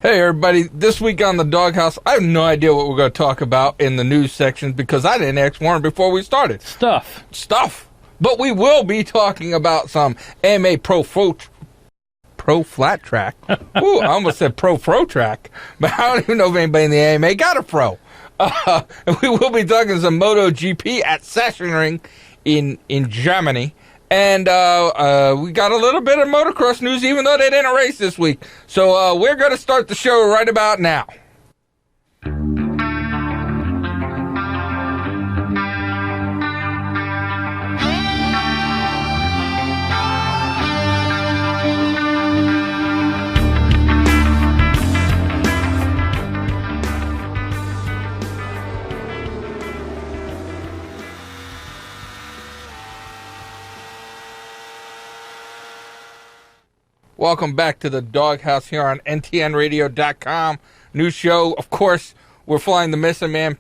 Hey everybody, this week on the DawgHouse, I have no idea what we're going to talk about in the news section because I didn't ask Warren before we started. Stuff. But we will be talking about some AMA Pro Flat Track. Ooh, I almost said Pro Track, but I don't even know if anybody in the AMA got a pro. We will be talking some MotoGP at Shatner in Germany. And we got a little bit of motocross news, even though they didn't race this week. So we're going to start the show right about now. Welcome back to the DawgHouse here on ntnradio.com. New show. Of course, we're flying the Missing Man.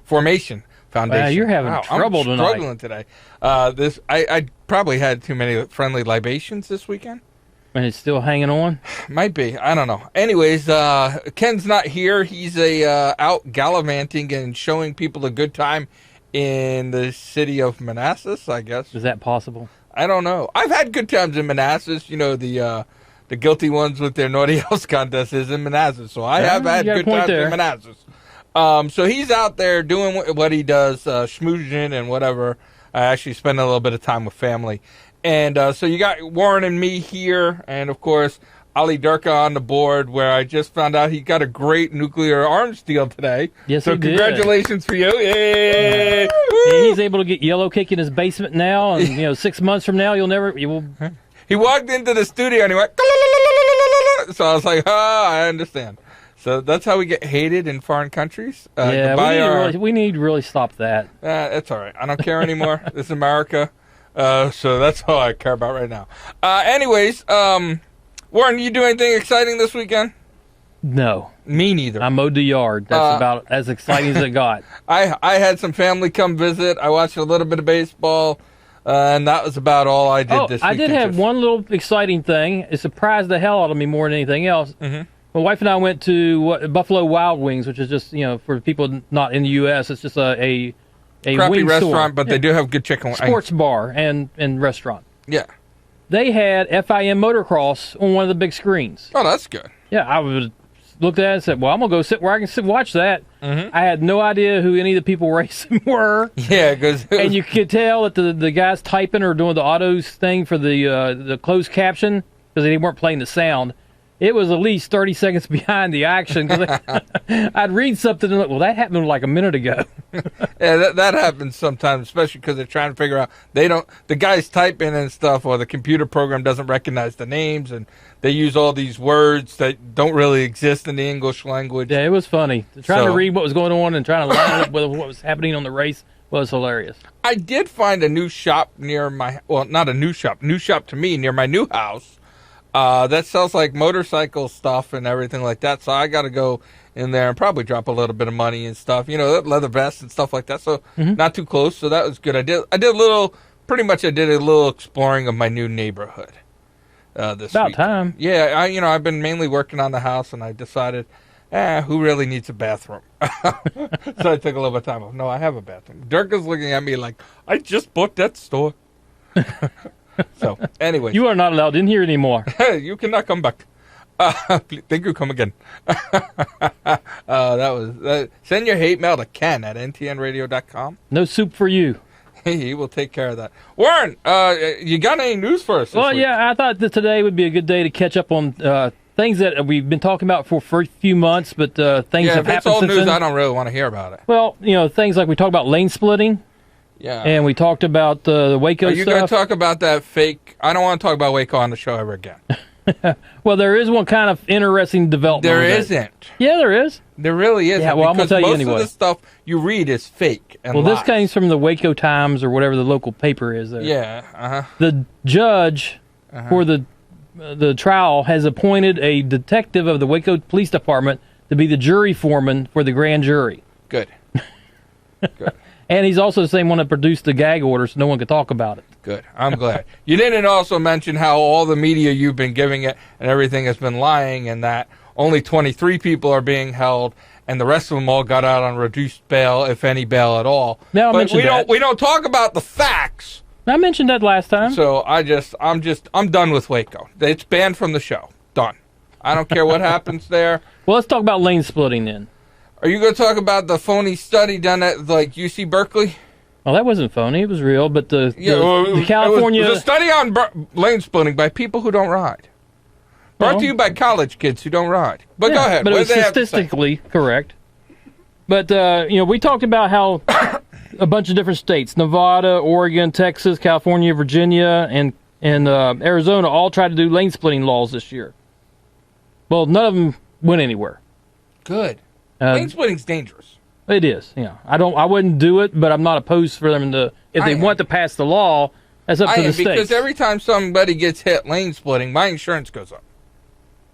Formation Foundation. Wow, you're having trouble tonight. I'm struggling today. I probably had too many friendly libations this weekend. And it's still hanging on? Might be. I don't know. Anyways, Ken's not here. He's out gallivanting and showing people a good time in the city of Manassas, I guess. Is that possible? I don't know. I've had good times in Manassas. You know, the guilty ones with their naughty house contest is in Manassas. So I have had good times in Manassas. So he's out there doing what he does, schmoozing and whatever. I actually spend a little bit of time with family. And so you got Warren and me here. And, of course, Ali Durka on the board, where I just found out he got a great nuclear arms deal today. Yes, so he did. Congratulations for you. Yay! And he's able to get yellow cake in his basement now, and 6 months from now, you will. He walked into the studio and he went, so I was like, I understand. So that's how we get hated in foreign countries. We need to really stop that. That's all right. I don't care anymore. This is America. So that's all I care about right now. Anyways, Warren, you do anything exciting this weekend? No. Me neither. I mowed the yard. That's about as exciting as it got. I had some family come visit. I watched a little bit of baseball, and that was about all I did this weekend. I did have one little exciting thing. It surprised the hell out of me more than anything else. Mm-hmm. My wife and I went to Buffalo Wild Wings, which is just, for people not in the U.S., it's just a crappy wing restaurant, store. But they do have good chicken. Sports bar and restaurant. Yeah. They had FIM motocross on one of the big screens. Oh, that's good. Yeah, I looked at it and said, well, I'm going to go sit where I can watch that. Mm-hmm. I had no idea who any of the people racing were. Yeah, because... And you could tell that the guys typing or doing the autos thing for the closed caption, because they weren't playing the sound. It was at least 30 seconds behind the action. Cause I'd read something and look, well, that happened like a minute ago. Yeah, that happens sometimes, especially because they're trying to figure out. The guys typing and stuff, or the computer program doesn't recognize the names, and they use all these words that don't really exist in the English language. Yeah, it was funny. Trying to read what was going on and trying to line it up with what was happening on the race was hilarious. I did find a new shop near not a new shop to me, near my new house. That sells like motorcycle stuff and everything like that. So I got to go in there and probably drop a little bit of money and stuff, leather vests and stuff like that. So not too close. So that was good. I did a little exploring of my new neighborhood, this About week. time. Yeah. I've been mainly working on the house, and I decided, who really needs a bathroom? So I took a little bit of time off. No, I have a bathroom. Dirk is looking at me like, I just bought that store. So, anyway. You are not allowed in here anymore. You cannot come back. Please, thank you, come again. Send your hate mail to Ken at ntnradio.com. No soup for you. He will take care of that. Warren, you got any news for us this week? Yeah, I thought that today would be a good day to catch up on things that we've been talking about for a few months, but things have happened since then. If it's old news, I don't really want to hear about it. Well, things like we talked about lane splitting. Yeah. And we talked about the Waco stuff. Are you going to talk about that fake? I don't want to talk about Waco on the show ever again. Well, there is one kind of interesting development. There isn't. Yeah, there is. There really isn't. Yeah, well, I'm going to tell you anyway. Most of the stuff you read is fake and lies. This comes from the Waco Times or whatever the local paper is there. Yeah, uh-huh. The judge for the trial has appointed a detective of the Waco Police Department to be the jury foreman for the grand jury. Good. Good. And he's also the same one that produced the gag order, so no one could talk about it. Good. I'm glad. You didn't also mention how all the media you've been giving it and everything has been lying, and that only 23 people are being held, and the rest of them all got out on reduced bail, if any bail at all. No, I mentioned that. We don't talk about the facts. I mentioned that last time. So I'm done with Waco. It's banned from the show. Done. I don't care what happens there. Well, let's talk about lane splitting then. Are you going to talk about the phony study done at UC Berkeley? Well, that wasn't phony. It was real, but the California... It was a study on lane splitting by people who don't ride. Brought to you by college kids who don't ride. But go ahead. But it was statistically correct. But, we talked about how a bunch of different states, Nevada, Oregon, Texas, California, Virginia, and Arizona all tried to do lane splitting laws this year. Well, none of them went anywhere. Good. Lane splitting's dangerous. It is. Yeah. I wouldn't do it, but I'm not opposed for them to. If they want to pass the law, that's up to the states. Because every time somebody gets hit lane splitting, my insurance goes up.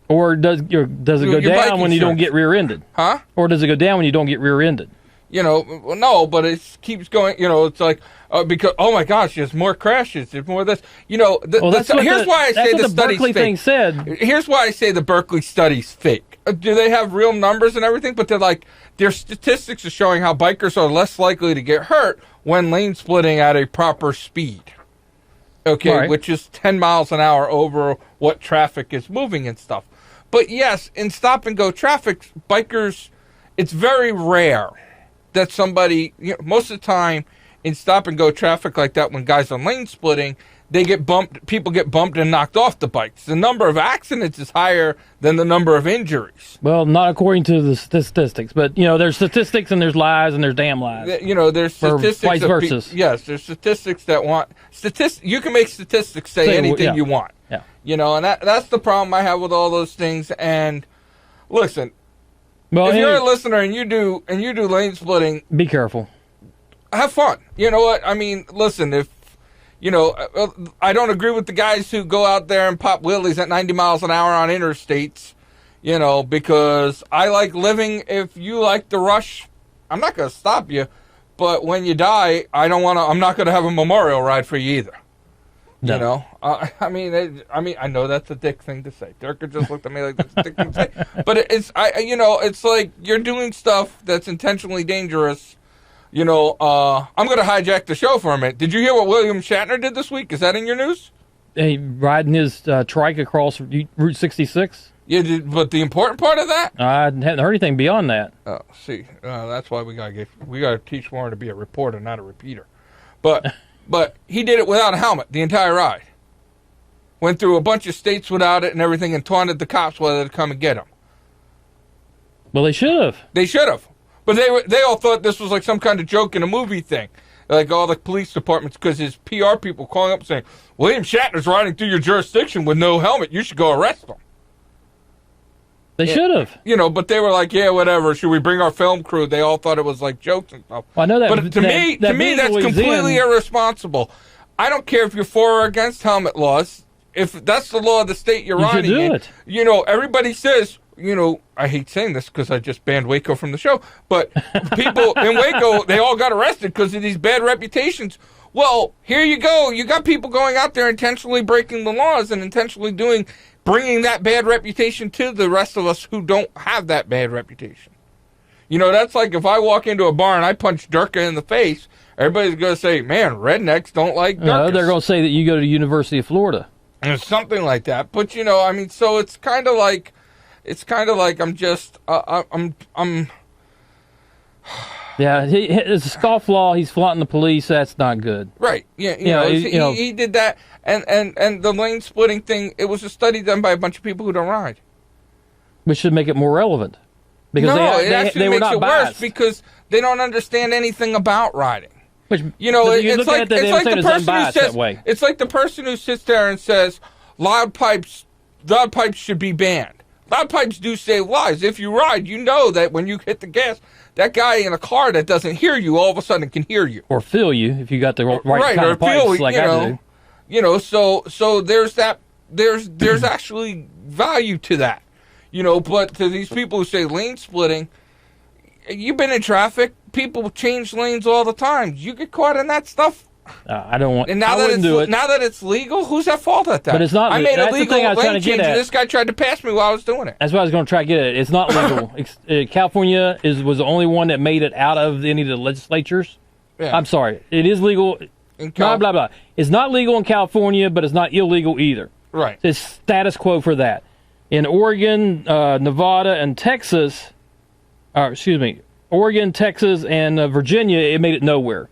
Or does it go down when you don't get rear-ended? Huh? Or does it go down when you don't get rear-ended? No, but it keeps going. It's like because my gosh, there's more crashes, there's more of this. Here's why I say the study's Berkeley fake. Thing said. Here's why I say the Berkeley study's fake. Do they have real numbers and everything? But their statistics are showing how bikers are less likely to get hurt when lane splitting at a proper speed. Okay, right. Which is 10 miles an hour over what traffic is moving and stuff. But yes, in stop and go traffic, bikers, it's very rare that somebody, most of the time in stop and go traffic like that, when guys are lane splitting, people get bumped and knocked off the bikes. The number of accidents is higher than the number of injuries. Well, not according to the statistics, but there's statistics and there's lies and there's damn lies. There's statistics. Vice versa. Yes, there's statistics that want you can make statistics say anything you want. Yeah. And that's the problem I have with all those things. And listen, if you're a listener and you do lane splitting, be careful. Have fun. You know what I mean? Listen, if I don't agree with the guys who go out there and pop wheelies at 90 miles an hour on interstates, because I like living. If you like the rush, I'm not going to stop you. But when you die, I'm not going to have a memorial ride for you either. No. I know that's a dick thing to say. Dirk just looked at me like that's a dick thing to say. But it's like you're doing stuff that's intentionally dangerous. I'm going to hijack the show for a minute. Did you hear what William Shatner did this week? Is that in your news? He riding his trike across Route 66. Yeah, but the important part of that? I hadn't heard anything beyond that. Oh, see, that's why we got to teach Warren to be a reporter, not a repeater. But he did it without a helmet the entire ride. Went through a bunch of states without it and everything, and taunted the cops whether to come and get him. Well, they should have. They should have. But they all thought this was like some kind of joke in a movie thing. Like all the police departments, because his PR people calling up saying, William Shatner's riding through your jurisdiction with no helmet. You should go arrest him. They should have. But they were like, yeah, whatever. Should we bring our film crew? They all thought it was like jokes and stuff. Well, I know that. But to me, that's completely irresponsible. I don't care if you're for or against helmet laws. If that's the law of the state you're riding in, everybody says, I hate saying this because I just banned Waco from the show, but people in Waco, they all got arrested because of these bad reputations. Well, here you go. You got people going out there intentionally breaking the laws and intentionally bringing that bad reputation to the rest of us who don't have that bad reputation. That's like if I walk into a bar and I punch Durka in the face, everybody's going to say, man, rednecks don't like Durkas. They're going to say that you go to the University of Florida. And something like that. But, so it's kind of like, I'm just, I'm. Yeah, it's a scofflaw. He's flaunting the police. That's not good. Right. Yeah. He did that. And the lane splitting thing, it was a study done by a bunch of people who don't ride. Which should make it more relevant. Because it actually makes it worse because they don't understand anything about riding. Which, it's like the person who says, it's like the person who sits there and says, loud pipes should be banned. Loud pipes do save lives. If you ride, you know that when you hit the gas, that guy in a car that doesn't hear you all of a sudden can hear you. Or feel you if you got the right kind of pipes like I do. So there's that. There's actually value to that. But to these people who say lane splitting, you've been in traffic. people change lanes all the time. You get caught in that stuff. I don't want. And now that it's legal, who's at fault at that? But it's not. I made that's a legal the thing I was lane trying to get change, at. and this guy tried to pass me while I was doing it. That's what I was going to try to get at. It's not legal. California was the only one that made it out of any of the legislatures. Yeah. I'm sorry. It is legal. Blah blah blah. It's not legal in California, but it's not illegal either. Right. It's status quo for that. In Oregon, Nevada, and Texas, Oregon, Texas, and Virginia, it made it nowhere.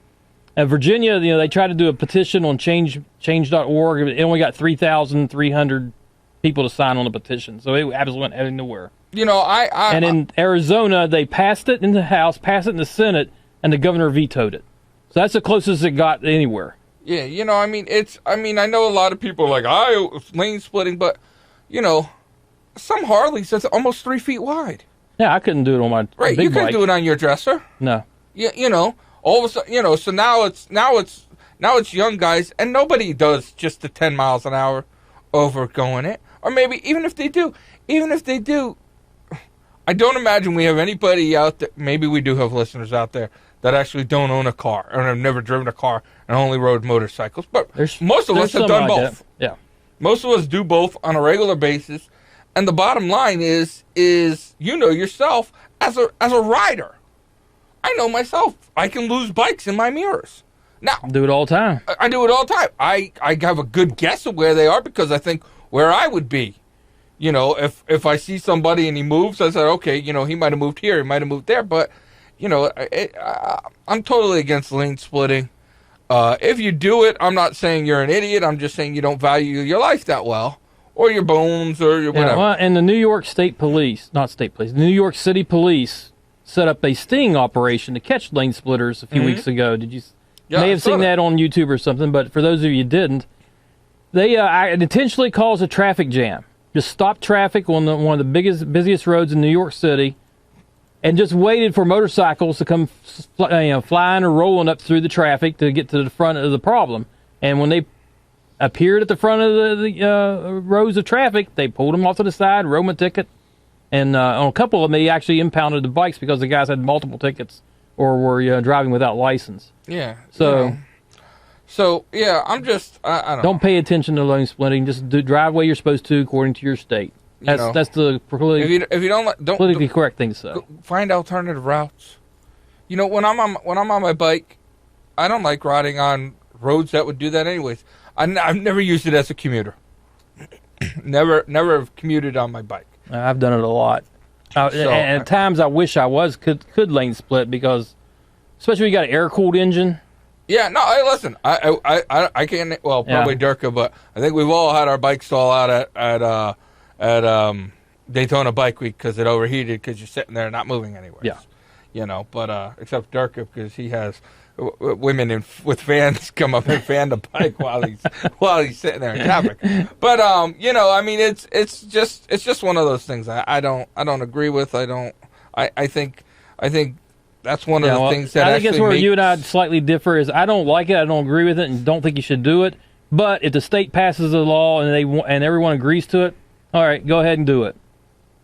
Virginia, they tried to do a petition on change.org. It only got 3,300 people to sign on the petition, so it absolutely went nowhere. And in Arizona, they passed it in the House, passed it in the Senate, and the governor vetoed it. So that's the closest it got anywhere. Yeah, I know a lot of people are like, lane splitting, but, some Harleys, that's almost 3 feet wide. Yeah, I couldn't do it on my right. big You couldn't bike. do it on your dresser. No. Yeah, all of a sudden, so now it's young guys, and nobody does just the 10 miles an hour over going it, or maybe even if they do, I don't imagine we have anybody out there. Maybe we do have listeners out there that actually don't own a car or have never driven a car and only rode motorcycles. But most of us have done both. Yeah, most of us do both on a regular basis. And the bottom line is yourself as a rider. I know myself. I can lose bikes in my mirrors. Now, do it all the time. I do it all the time. I have a good guess of where they are because I think where I would be. If I see somebody and he moves, I say, okay, he might have moved here, he might have moved there. But, I'm totally against lane splitting. If you do it, I'm not saying you're an idiot. I'm just saying you don't value your life that well. Or your bones, or your whatever. Well, and the New York the New York City Police set up a sting operation to catch lane splitters a few weeks ago. Did you may have seen that on YouTube or something, but for those of you who didn't, they intentionally caused a traffic jam. Just stopped traffic on one of the busiest roads in New York City and just waited for motorcycles to come flying or rolling up through the traffic to get to the front of the problem. And when they appeared at the front of the rows of traffic, they pulled them off to the side, wrote them a ticket, and on a couple of them, they actually impounded the bikes because the guys had multiple tickets or were driving without license. Yeah. So, I'm just I don't pay attention to lane splitting. Just drive the way you're supposed to according to your state. That's the politically correct thing to say. Find alternative routes. When I'm on my bike, I don't like riding on roads that would do that anyways. I've never used it as a commuter. never have commuted on my bike. I've done it a lot. And at times I wish I could lane split because, especially when you got an air-cooled engine. Yeah, no, listen, I can't, probably Durka, but I think we've all had our bike stall out at Daytona Bike Week because it overheated because you're sitting there not moving anywhere. Yeah. But except Durka because he has women with fans come up and fan the bike while he's sitting there in traffic. But it's just one of those things I don't agree with. I think that's one of the things that I think that's where you and I slightly differ. Is I don't like it, I don't agree with it, and don't think you should do it. But if the state passes a law and everyone agrees to it, all right, go ahead and do it.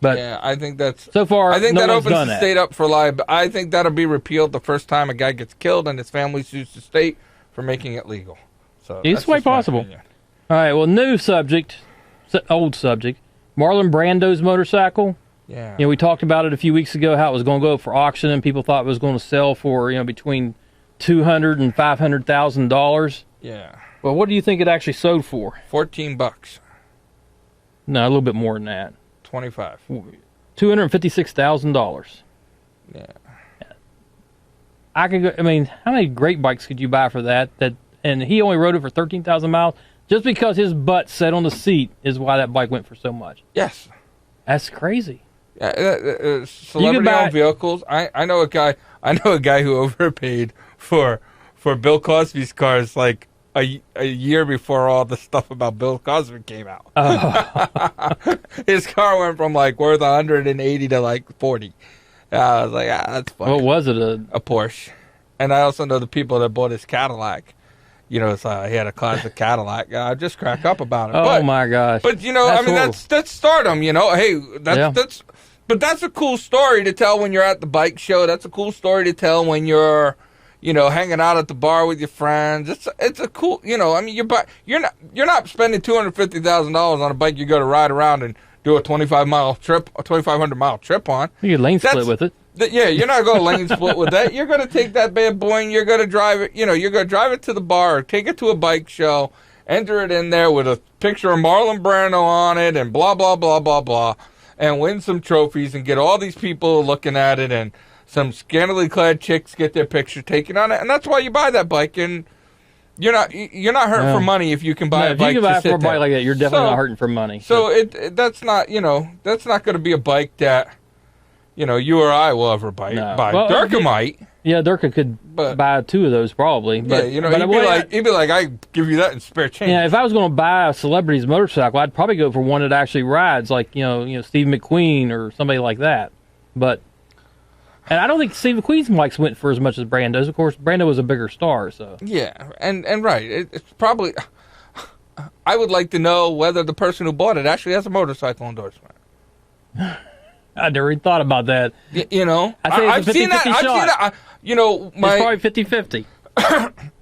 But yeah, I think that's so far. I think no that one's opens the state up for liability. I think that'll be repealed the first time a guy gets killed and his family sues the state for making it legal. So it's quite possible. All right, well, new subject, old subject. Marlon Brando's motorcycle. Yeah. We talked about it a few weeks ago how it was going to go up for auction and people thought it was going to sell for between $200,000 and $500,000. Yeah. Well, what do you think it actually sold for? $14. No, a little bit more than that. 25. $256,000. Yeah. I could go. I mean, how many great bikes could you buy for that? And he only rode it for 13,000 miles. Just because his butt sat on the seat is why that bike went for so much. Yes. That's crazy. Yeah, celebrity-owned vehicles. I know a guy who overpaid for Bill Cosby's cars like a year before all the stuff about Bill Cosby came out. Oh. His car went from worth 180 to 40. I was like, that's funny. What was it? A Porsche. And I also know the people that bought his Cadillac. He had a classic Cadillac. I just crack up about it. Oh my gosh! But that's stardom. Hey, that's But that's a cool story to tell when you're at the bike show. That's a cool story to tell when you're, hanging out at the bar with your friends. It's a cool, I mean, you're not spending $250,000 on a bike you go to ride around and do a 25-mile trip, a 2,500-mile trip on. You lane split with it. Yeah, you're not going to lane split with that. You're going to take that bad boy and you're going to drive it. You're going to drive it to the bar, or take it to a bike show, enter it in there with a picture of Marlon Brando on it, and blah blah blah blah blah, and win some trophies and get all these people looking at it, and some scantily clad chicks get their picture taken on it, and that's why you buy that bike. And you're not hurting for money if you can buy a bike. If you can buy for a bike like that, you're definitely not hurting for money. So that's not that's not going to be a bike that you or I will ever buy. No. Well, Durka might. Yeah, Durka could buy 2 of those probably. But, he'd be like, I give you that in spare change. Yeah, if I was going to buy a celebrity's motorcycle, I'd probably go for one that actually rides, like Steve McQueen or somebody like that. And I don't think Steve McQueen's bikes went for as much as Brando's. Of course, Brando was a bigger star, so. Yeah, and right, it's probably. I would like to know whether the person who bought it actually has a motorcycle endorsement. I never even thought about that. I've seen that. I've seen that. It's probably 50-50.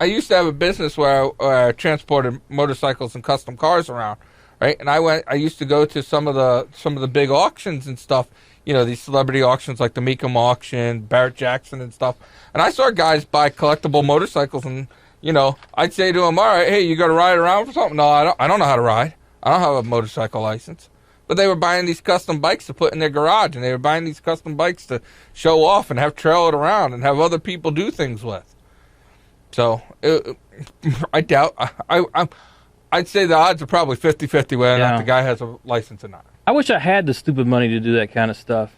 I used to have a business where I transported motorcycles and custom cars around, right? And I used to go to some of the big auctions and stuff. These celebrity auctions like the Mecum auction, Barrett Jackson and stuff. And I saw guys buy collectible motorcycles, and I'd say to them, "All right, hey, you got to ride around for something?" "No, I don't know how to ride. I don't have a motorcycle license." But they were buying these custom bikes to put in their garage, and they were buying these custom bikes to show off and have trail it around and have other people do things with. So I doubt. I'd say the odds are probably 50-50 whether or not the guy has a license or not. I wish I had the stupid money to do that kind of stuff.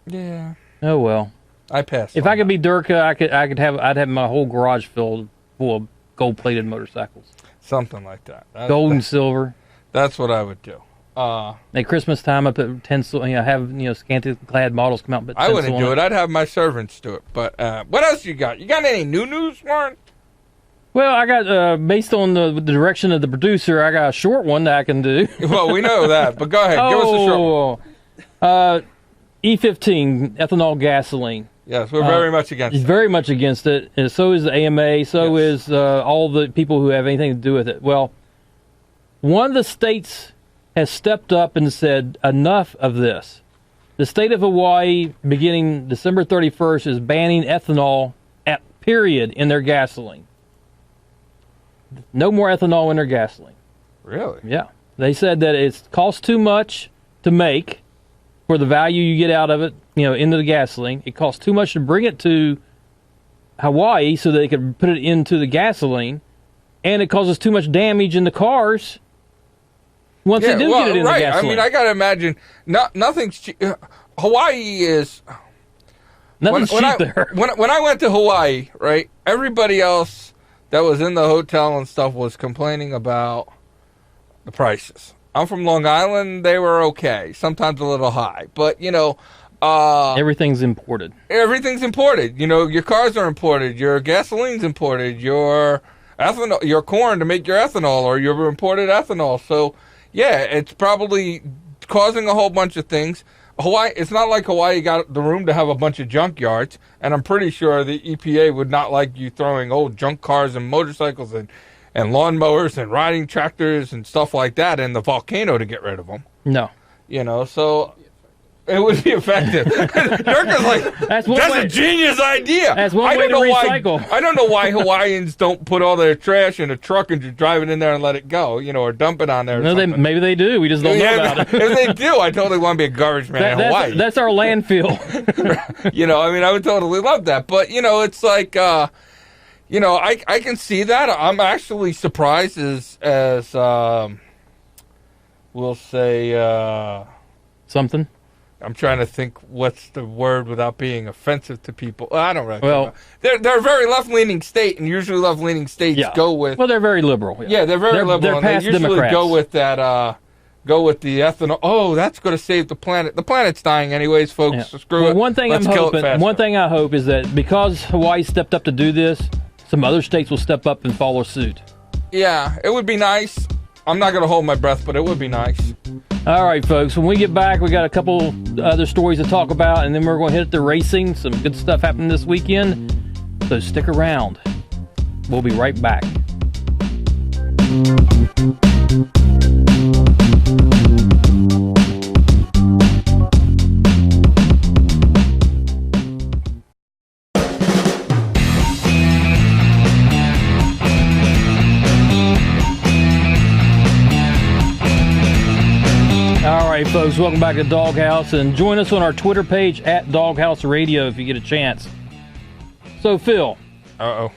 Yeah. Oh well. I passed. If I could be Durka, I'd have my whole garage full of gold-plated motorcycles. Something like that. Gold and silver. That's what I would do. At Christmas time, I put tinsel. Have scantily clad models come out. But I wouldn't do it. I'd have my servants do it. But what else you got? You got any new news, Warren? Well, I got based on the direction of the producer, I got a short one that I can do. Well, we know that, but go ahead. Give us a short one. E15 ethanol gasoline. Yes, we're very much against it. Very much against it. And so is the AMA. So is all the people who have anything to do with it. Well, one of the states has stepped up and said, enough of this. The state of Hawaii, beginning December 31st, is banning ethanol, period, in their gasoline. No more ethanol in their gasoline. Really? Yeah. They said that it costs too much to make for the value you get out of it, into the gasoline. It costs too much to bring it to Hawaii so that they could put it into the gasoline. And it causes too much damage in the cars once they do get it in the gasoline. I mean, I got to imagine, nothing's cheap. Hawaii is... Nothing's cheap there. When I went to Hawaii, right, everybody else that was in the hotel and stuff was complaining about the prices. I'm from Long Island. They were okay. Sometimes a little high. But, everything's imported. Everything's imported. Your cars are imported. Your gasoline's imported. Your ethanol, your corn to make your ethanol, or your imported ethanol. So, yeah, it's probably causing a whole bunch of things. Hawaii, it's not like Hawaii got the room to have a bunch of junkyards, and I'm pretty sure the EPA would not like you throwing old junk cars and motorcycles and lawnmowers and riding tractors and stuff like that in the volcano to get rid of them. No. So it would be effective. Dirk is like, that's a genius idea. That's one way to recycle. I don't know why Hawaiians don't put all their trash in a truck and just drive it in there and let it go, or dump it on there. No, maybe they do. We just don't know about it. If they do, I totally want to be a garbage man in Hawaii. That's our landfill. I would totally love that. But, it's like, I can see that. I'm actually surprised as we'll say... Something? I'm trying to think what's the word without being offensive to people. I don't really know. They're a very left-leaning state, and usually left-leaning states go with... Well, they're very liberal. Yeah, they're very liberal. They're past and they usually Democrats. go with that... Go with the ethanol. Oh, that's going to save the planet. The planet's dying anyways, folks. Yeah. So screw it. One thing I hope is that because Hawaii stepped up to do this, some other states will step up and follow suit. Yeah, it would be nice. I'm not going to hold my breath, but it would be nice. All right, folks. When we get back, we got a couple other stories to talk about, and then we're going to hit the racing. Some good stuff happening this weekend. So stick around. We'll be right back. All right, folks, welcome back to DawgHouse, and join us on our Twitter page at DawgHouse Radio if you get a chance. So, Phil. Uh-oh.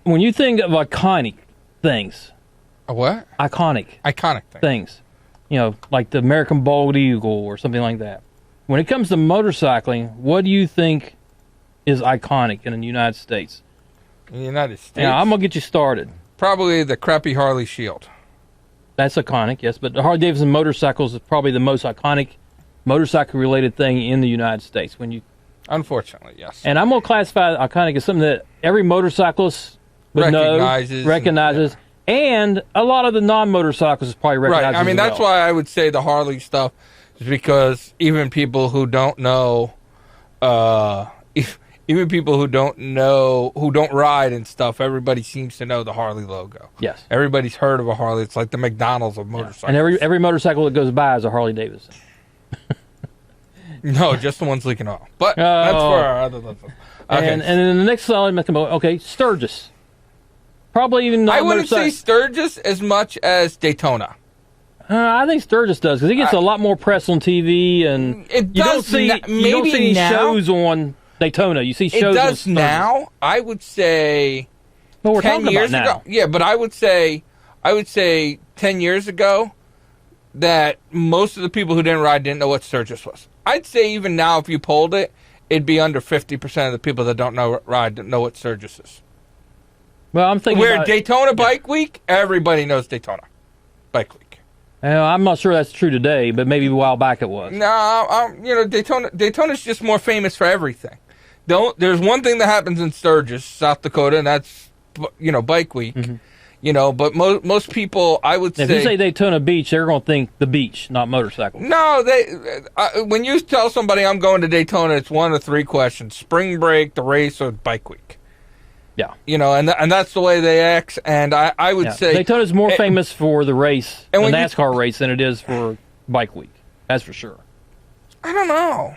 When you think of iconic things. A what? Iconic things. You know, like the American Bald Eagle or something like that. When it comes to motorcycling, what do you think is iconic in the United States? In the United States? Now, I'm going to get you started. Probably the crappy Harley Shield. That's iconic, yes. But the Harley-Davidson motorcycles is probably the most iconic motorcycle-related thing in the United States. Unfortunately, yes. And I'm going to classify iconic as something that every motorcyclist would recognizes, and a lot of the non-motorcyclists probably recognize. Right. I mean, that's why I would say the Harley stuff is because even people who don't know, even people who don't ride and stuff, everybody seems to know the Harley logo. Yes. Everybody's heard of a Harley. It's like the McDonald's of motorcycles. And every motorcycle that goes by is a Harley Davidson. No, just the ones leaking oil. But that's for our other level. Okay. And then the next solid, okay, Sturgis. Probably even not. I wouldn't say Sturgis as much as Daytona. I think Sturgis does because he gets a lot more press on TV, and you don't see shows on Daytona. You see shows. It does on now. I would say. Well, we're 10 talking years about now. ago. Yeah, but I would say 10 years ago that most of the people who didn't ride didn't know what Sturgis was. I'd say even now, if you polled it, it'd be under 50% of the people that don't know what Sturgis is. Well, I'm thinking Daytona Bike Week, everybody knows Daytona Bike Week. I'm not sure that's true today, but maybe a while back it was. No, Daytona's just more famous for everything. There's one thing that happens in Sturgis, South Dakota, and that's Bike Week. Mm-hmm. But most people, I would say, if you say Daytona Beach, they're going to think the beach, not motorcycles. No, when you tell somebody I'm going to Daytona, it's one of three questions: spring break, the race, or Bike Week. Yeah. And that's the way they act. And I would say Daytona's more famous for the race, the NASCAR race, than it is for Bike Week. That's for sure. I don't know.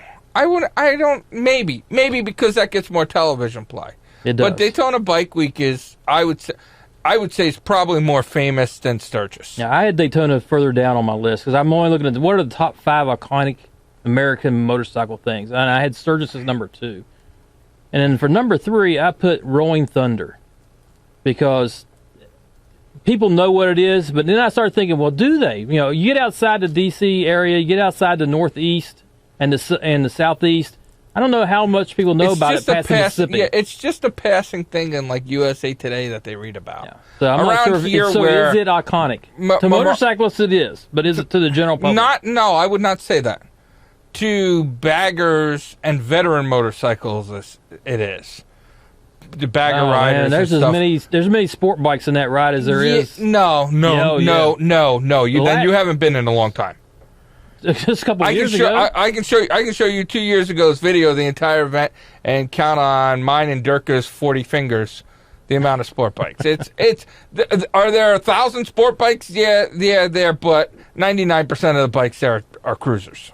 Maybe because that gets more television play. It does. But Daytona Bike Week is, I would say it's probably more famous than Sturgis. Yeah, I had Daytona further down on my list because I'm only looking at what are the top 5 iconic American motorcycle things, and I had Sturgis as number 2. And then for number 3, I put Rolling Thunder because people know what it is, but then I started thinking, well, do they? You get outside the D.C. area, you get outside the Northeast and the Southeast. I don't know how much people know about it past Mississippi. Yeah, it's just a passing thing in like USA Today that they read about. Yeah. So I'm not sure is it iconic? To motorcyclists it is, but is it to the general public? No, I would not say that. To baggers and veteran motorcycles, it is. The bagger riders. Man, there's as many sport bikes in that ride as there is. No. You haven't been in a long time. Just a couple of years ago. I can show you 2 years ago's video of the entire event and count on mine and Dirka's 40 fingers the amount of sport bikes. Are there 1,000 sport bikes? Yeah, there, but 99% of the bikes there are cruisers.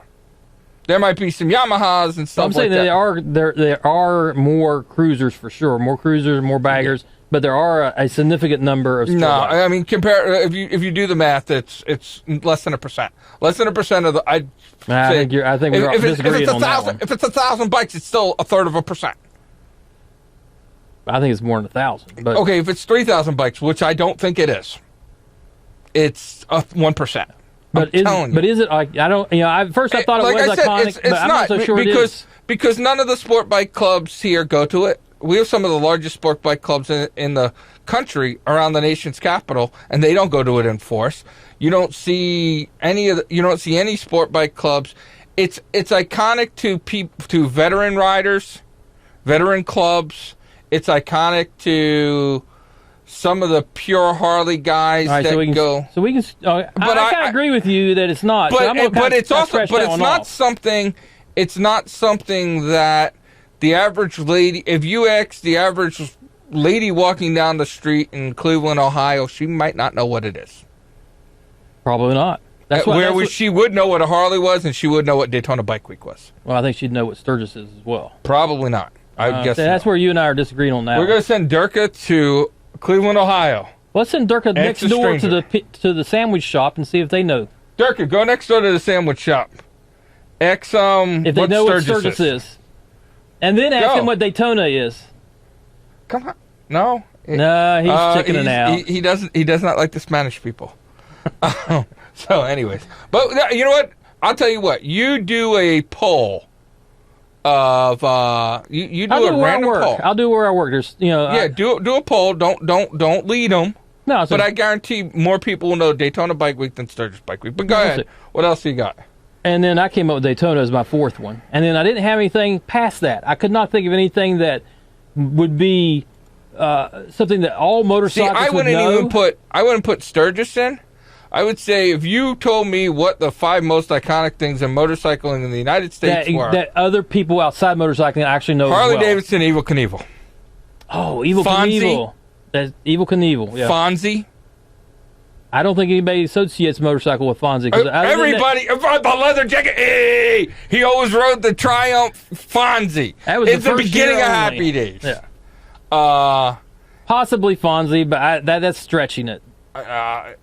There might be some Yamahas and stuff like that. I'm saying there are more cruisers for sure, more cruisers, more baggers, but there are a significant number of sport bikes. I mean, if you do the math, it's less than 1%. Less than 1% of the. I think we're disagreeing on that one. If it's 1,000 bikes, it's still 1/3%. I think it's more than 1,000. But okay, if it's 3,000 bikes, which I don't think it is, it's 1%. But is it? I don't. At first I thought it was iconic, but I'm not so sure it is. Because none of the sport bike clubs here go to it. We have some of the largest sport bike clubs in the country around the nation's capital, and they don't go to it in force. You don't see any sport bike clubs. It's iconic to veteran riders, veteran clubs. It's iconic to some of the pure Harley guys right, that go. So we can. I kind of agree with you that it's not. But it's not something. It's not something that the average lady. If you ask the average lady walking down the street in Cleveland, Ohio, she might not know what it is. Probably not. She would know what a Harley was, and she would know what Daytona Bike Week was. Well, I think she'd know what Sturgis is as well. Probably not. I guess that's where you and I are disagreeing on that. We're going to send Durka to Cleveland, Ohio. Let's send Durka next door to the sandwich shop and see if they know. Durka, go next door to the sandwich shop. If they know what Sturgis is. And then ask him what Daytona is. Come on. No. No, he's chickening out. He does not like the Spanish people. So, anyways. But you know what? I'll tell you what. You do a poll of you do a random poll. I'll do where I work. There's do a poll. Don't lead them. No, but I guarantee more people will know Daytona Bike Week than Sturgis Bike Week. But go ahead. What else you got? And then I came up with Daytona as my fourth one. And then I didn't have anything past that. I could not think of anything that would be something that all motorcyclists would know. I wouldn't put Sturgis in. I would say if you told me what the 5 most iconic things in motorcycling in the United States were. That other people outside motorcycling actually know Harley Davidson, Evel Knievel. Oh, Evel Knievel. That's Evel Knievel, yeah. Fonzie. I don't think anybody associates motorcycle with Fonzie. Everybody, the leather jacket, hey, he always rode the Triumph Fonzie. It's the beginning of Happy Days. Yeah. Possibly Fonzie, but that's stretching it. I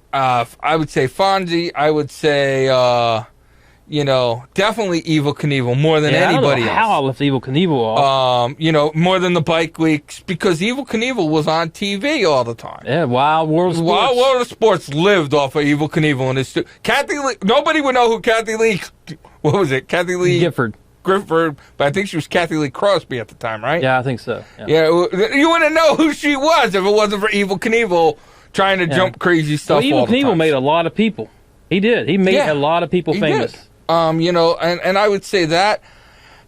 would say Fonzie. I would say, definitely Evel Knievel more than anybody else. How I left Evel Knievel off. More than the bike weeks because Evel Knievel was on TV all the time. Yeah, Wild World of Sports. Wild World of Sports lived off of Evel Knievel and his Kathy Lee. Nobody would know who Kathy Lee. What was it? Kathy Lee Gifford, but I think she was Kathy Lee Crosby at the time, right? Yeah, I think so. Yeah, you wouldn't know who she was if it wasn't for Evel Knievel trying to jump crazy stuff. Well, all the time. Evel Knievel made a lot of people. He did. He made a lot of people famous. Did. And I would say that,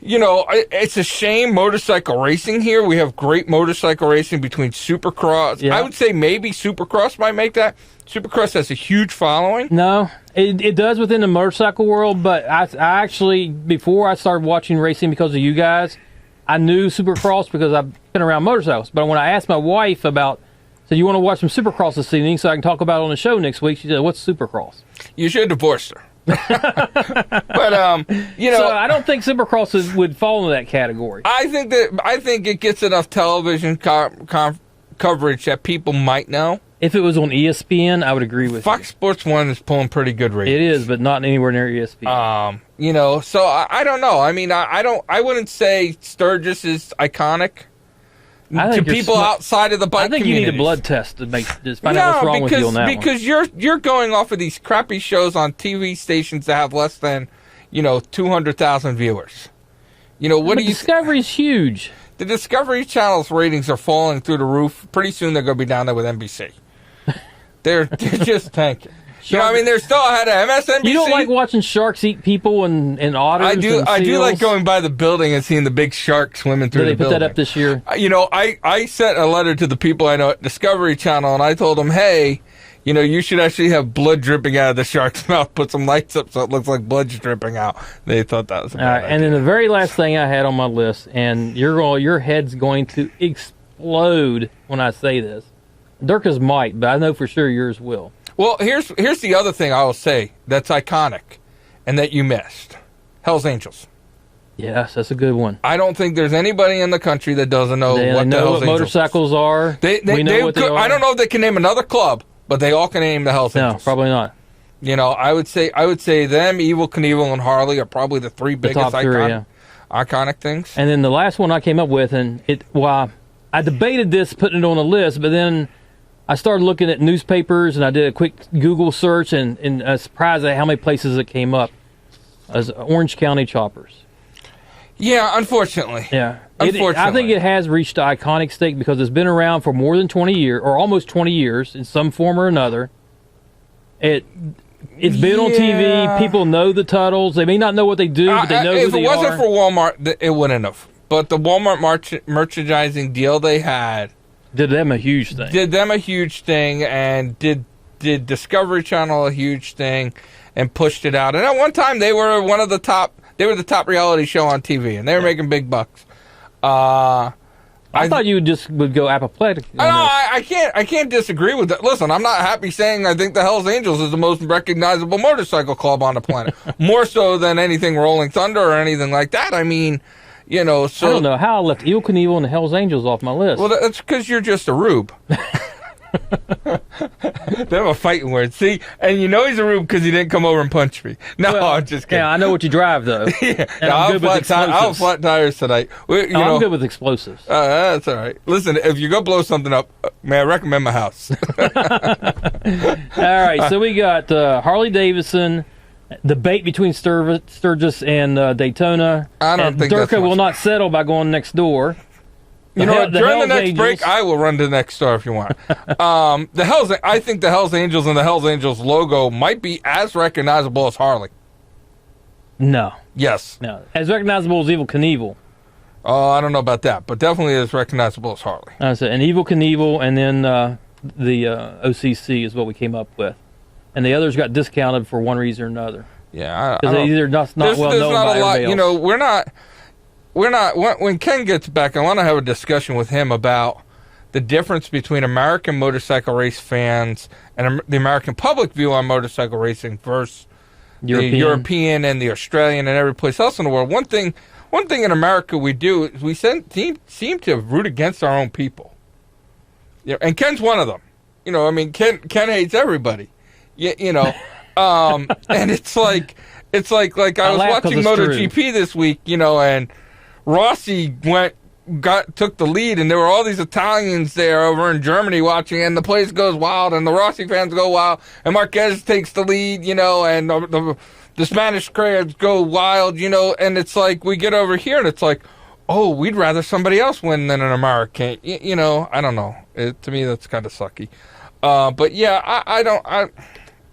it's a shame motorcycle racing here. We have great motorcycle racing between Supercross. Yeah. I would say maybe Supercross might make that. Supercross has a huge following. No, it does within the motorcycle world, but I actually, before I started watching racing because of you guys, I knew Supercross because I've been around motorcycles. But when I asked my wife said, you want to watch some Supercross this evening so I can talk about it on the show next week, she said, what's Supercross? You should have divorced her. But so I don't think Supercross would fall into that category. I think it gets enough television coverage that people might know. If it was on ESPN, I would agree with Fox Sports 1 is pulling pretty good ratings. It is, but not anywhere near ESPN. So I don't know. I mean, I wouldn't say Sturgis is iconic to people outside of the bike community. I think you need a blood test to find out what's wrong with you on that because you're going off of these crappy shows on TV stations that have less than 200,000 viewers. Discovery's huge. The Discovery Channel's ratings are falling through the roof. Pretty soon they're going to be down there with NBC. They're just tanking. They're still ahead of MSNBC. You don't like watching sharks eat people and otters? I do like going by the building and seeing the big shark swimming through the building. Did they put that up this year? I sent a letter to the people I know at Discovery Channel, and I told them, hey, you should actually have blood dripping out of the shark's mouth. Put some lights up so it looks like blood's dripping out. They thought that was a bad idea. And then the very last thing I had on my list, and your head's going to explode when I say this. Durka's might, but I know for sure yours will. Well, here's the other thing I will say that's iconic and that you missed. Hell's Angels. Yes, that's a good one. I don't think there's anybody in the country that doesn't know what the Hell's Angels motorcycles are. We know what they are. I don't know if they can name another club, but they all can name the Hell's Angels. No, probably not. I would say them, Evel Knievel, and Harley are probably the 3 biggest iconic things. And then the last one I came up with, and I debated this, putting it on a list, but then I started looking at newspapers, and I did a quick Google search, and I was surprised at how many places it came up as Orange County Choppers. Yeah, unfortunately. Yeah. I think it has reached the iconic state because it's been around for more than 20 years, or almost 20 years, in some form or another. It's been on TV. People know the Tuttles. They may not know what they do, but they know who they are. If it wasn't for Walmart, it wouldn't have. But the Walmart merchandising deal they had Did them a huge thing. And did Discovery Channel a huge thing and pushed it out. And at one time they were the top reality show on TV, and they were making big bucks. I thought you would go apoplectic. I can't disagree with that. Listen, I'm not happy saying I think the Hells Angels is the most recognizable motorcycle club on the planet. More so than anything Rolling Thunder or anything like that. I mean, so... I don't know how I left Evel Knievel and the Hells Angels off my list. Well, that's because you're just a rube. They have a fighting word. See? And he's a rube because he didn't come over and punch me. No, I'm just kidding. Yeah, I know what you drive, though. Yeah, I'm good with explosives. I'll flat tires tonight. I'm good with explosives. That's all right. Listen, if you go blow something up, may I recommend my house? All right, so we got Harley Davidson, debate between Sturgis and Daytona. I don't think Durka will not settle by going next door. During the next break, I will run to the next store if you want. I think the Hells Angels and the Hells Angels logo might be as recognizable as Harley. No. Yes. No. As recognizable as Evel Knievel. Oh, I don't know about that, but definitely as recognizable as Harley. I said, and Evel Knievel, and then the OCC is what we came up with. And the others got discounted for one reason or another. Yeah. Because they're not well known by everybody else. We're not. When Ken gets back, I want to have a discussion with him about the difference between American motorcycle race fans and the American public view on motorcycle racing versus the European and the Australian and every place else in the world. One thing in America we do is we seem to root against our own people. And Ken's one of them. Ken hates everybody. And it's like I was watching MotoGP this week, and Rossi took the lead, and there were all these Italians there over in Germany watching, and the place goes wild, and the Rossi fans go wild, and Marquez takes the lead, and the Spanish crowds go wild, and it's like we get over here, and it's like, oh, we'd rather somebody else win than an American. I don't know. To me, that's kind of sucky. But yeah,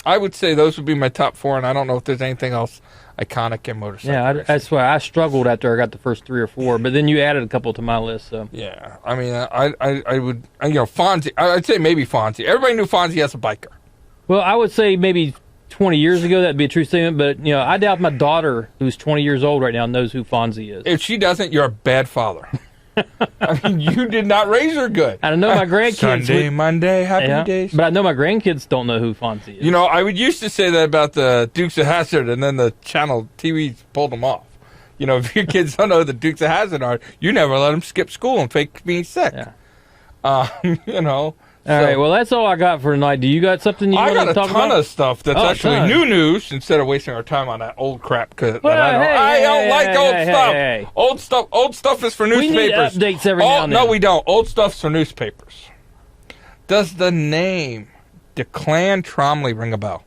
I would say those would be my top four, and I don't know if there's anything else iconic in motorcycle racing. That's why I struggled after I got the first 3 or 4, but then you added a couple to my list. So yeah, I mean, I would, Fonzie. I'd say maybe Fonzie. Everybody knew Fonzie as a biker. Well, I would say maybe 20 years ago that'd be a true statement, but I doubt my daughter, who's 20 years old right now, knows who Fonzie is. If she doesn't, you're a bad father. I mean, you did not raise her good. I know my grandkids. Sunday, Monday, happy days. But I know my grandkids don't know who Fonzie is. I would used to say that about the Dukes of Hazzard, and then the channel TV pulled them off. If your kids don't know who the Dukes of Hazzard are, you never let them skip school and fake being sick. Yeah. All right, well, that's all I got for tonight. Do you got something you want to talk about? I got a ton of stuff that's actually new news instead of wasting our time on that old crap. I don't like old stuff. Old stuff is for newspapers. We need updates every now and then. No, we don't. Old stuff's for newspapers. Does the name Declan Tromley ring a bell?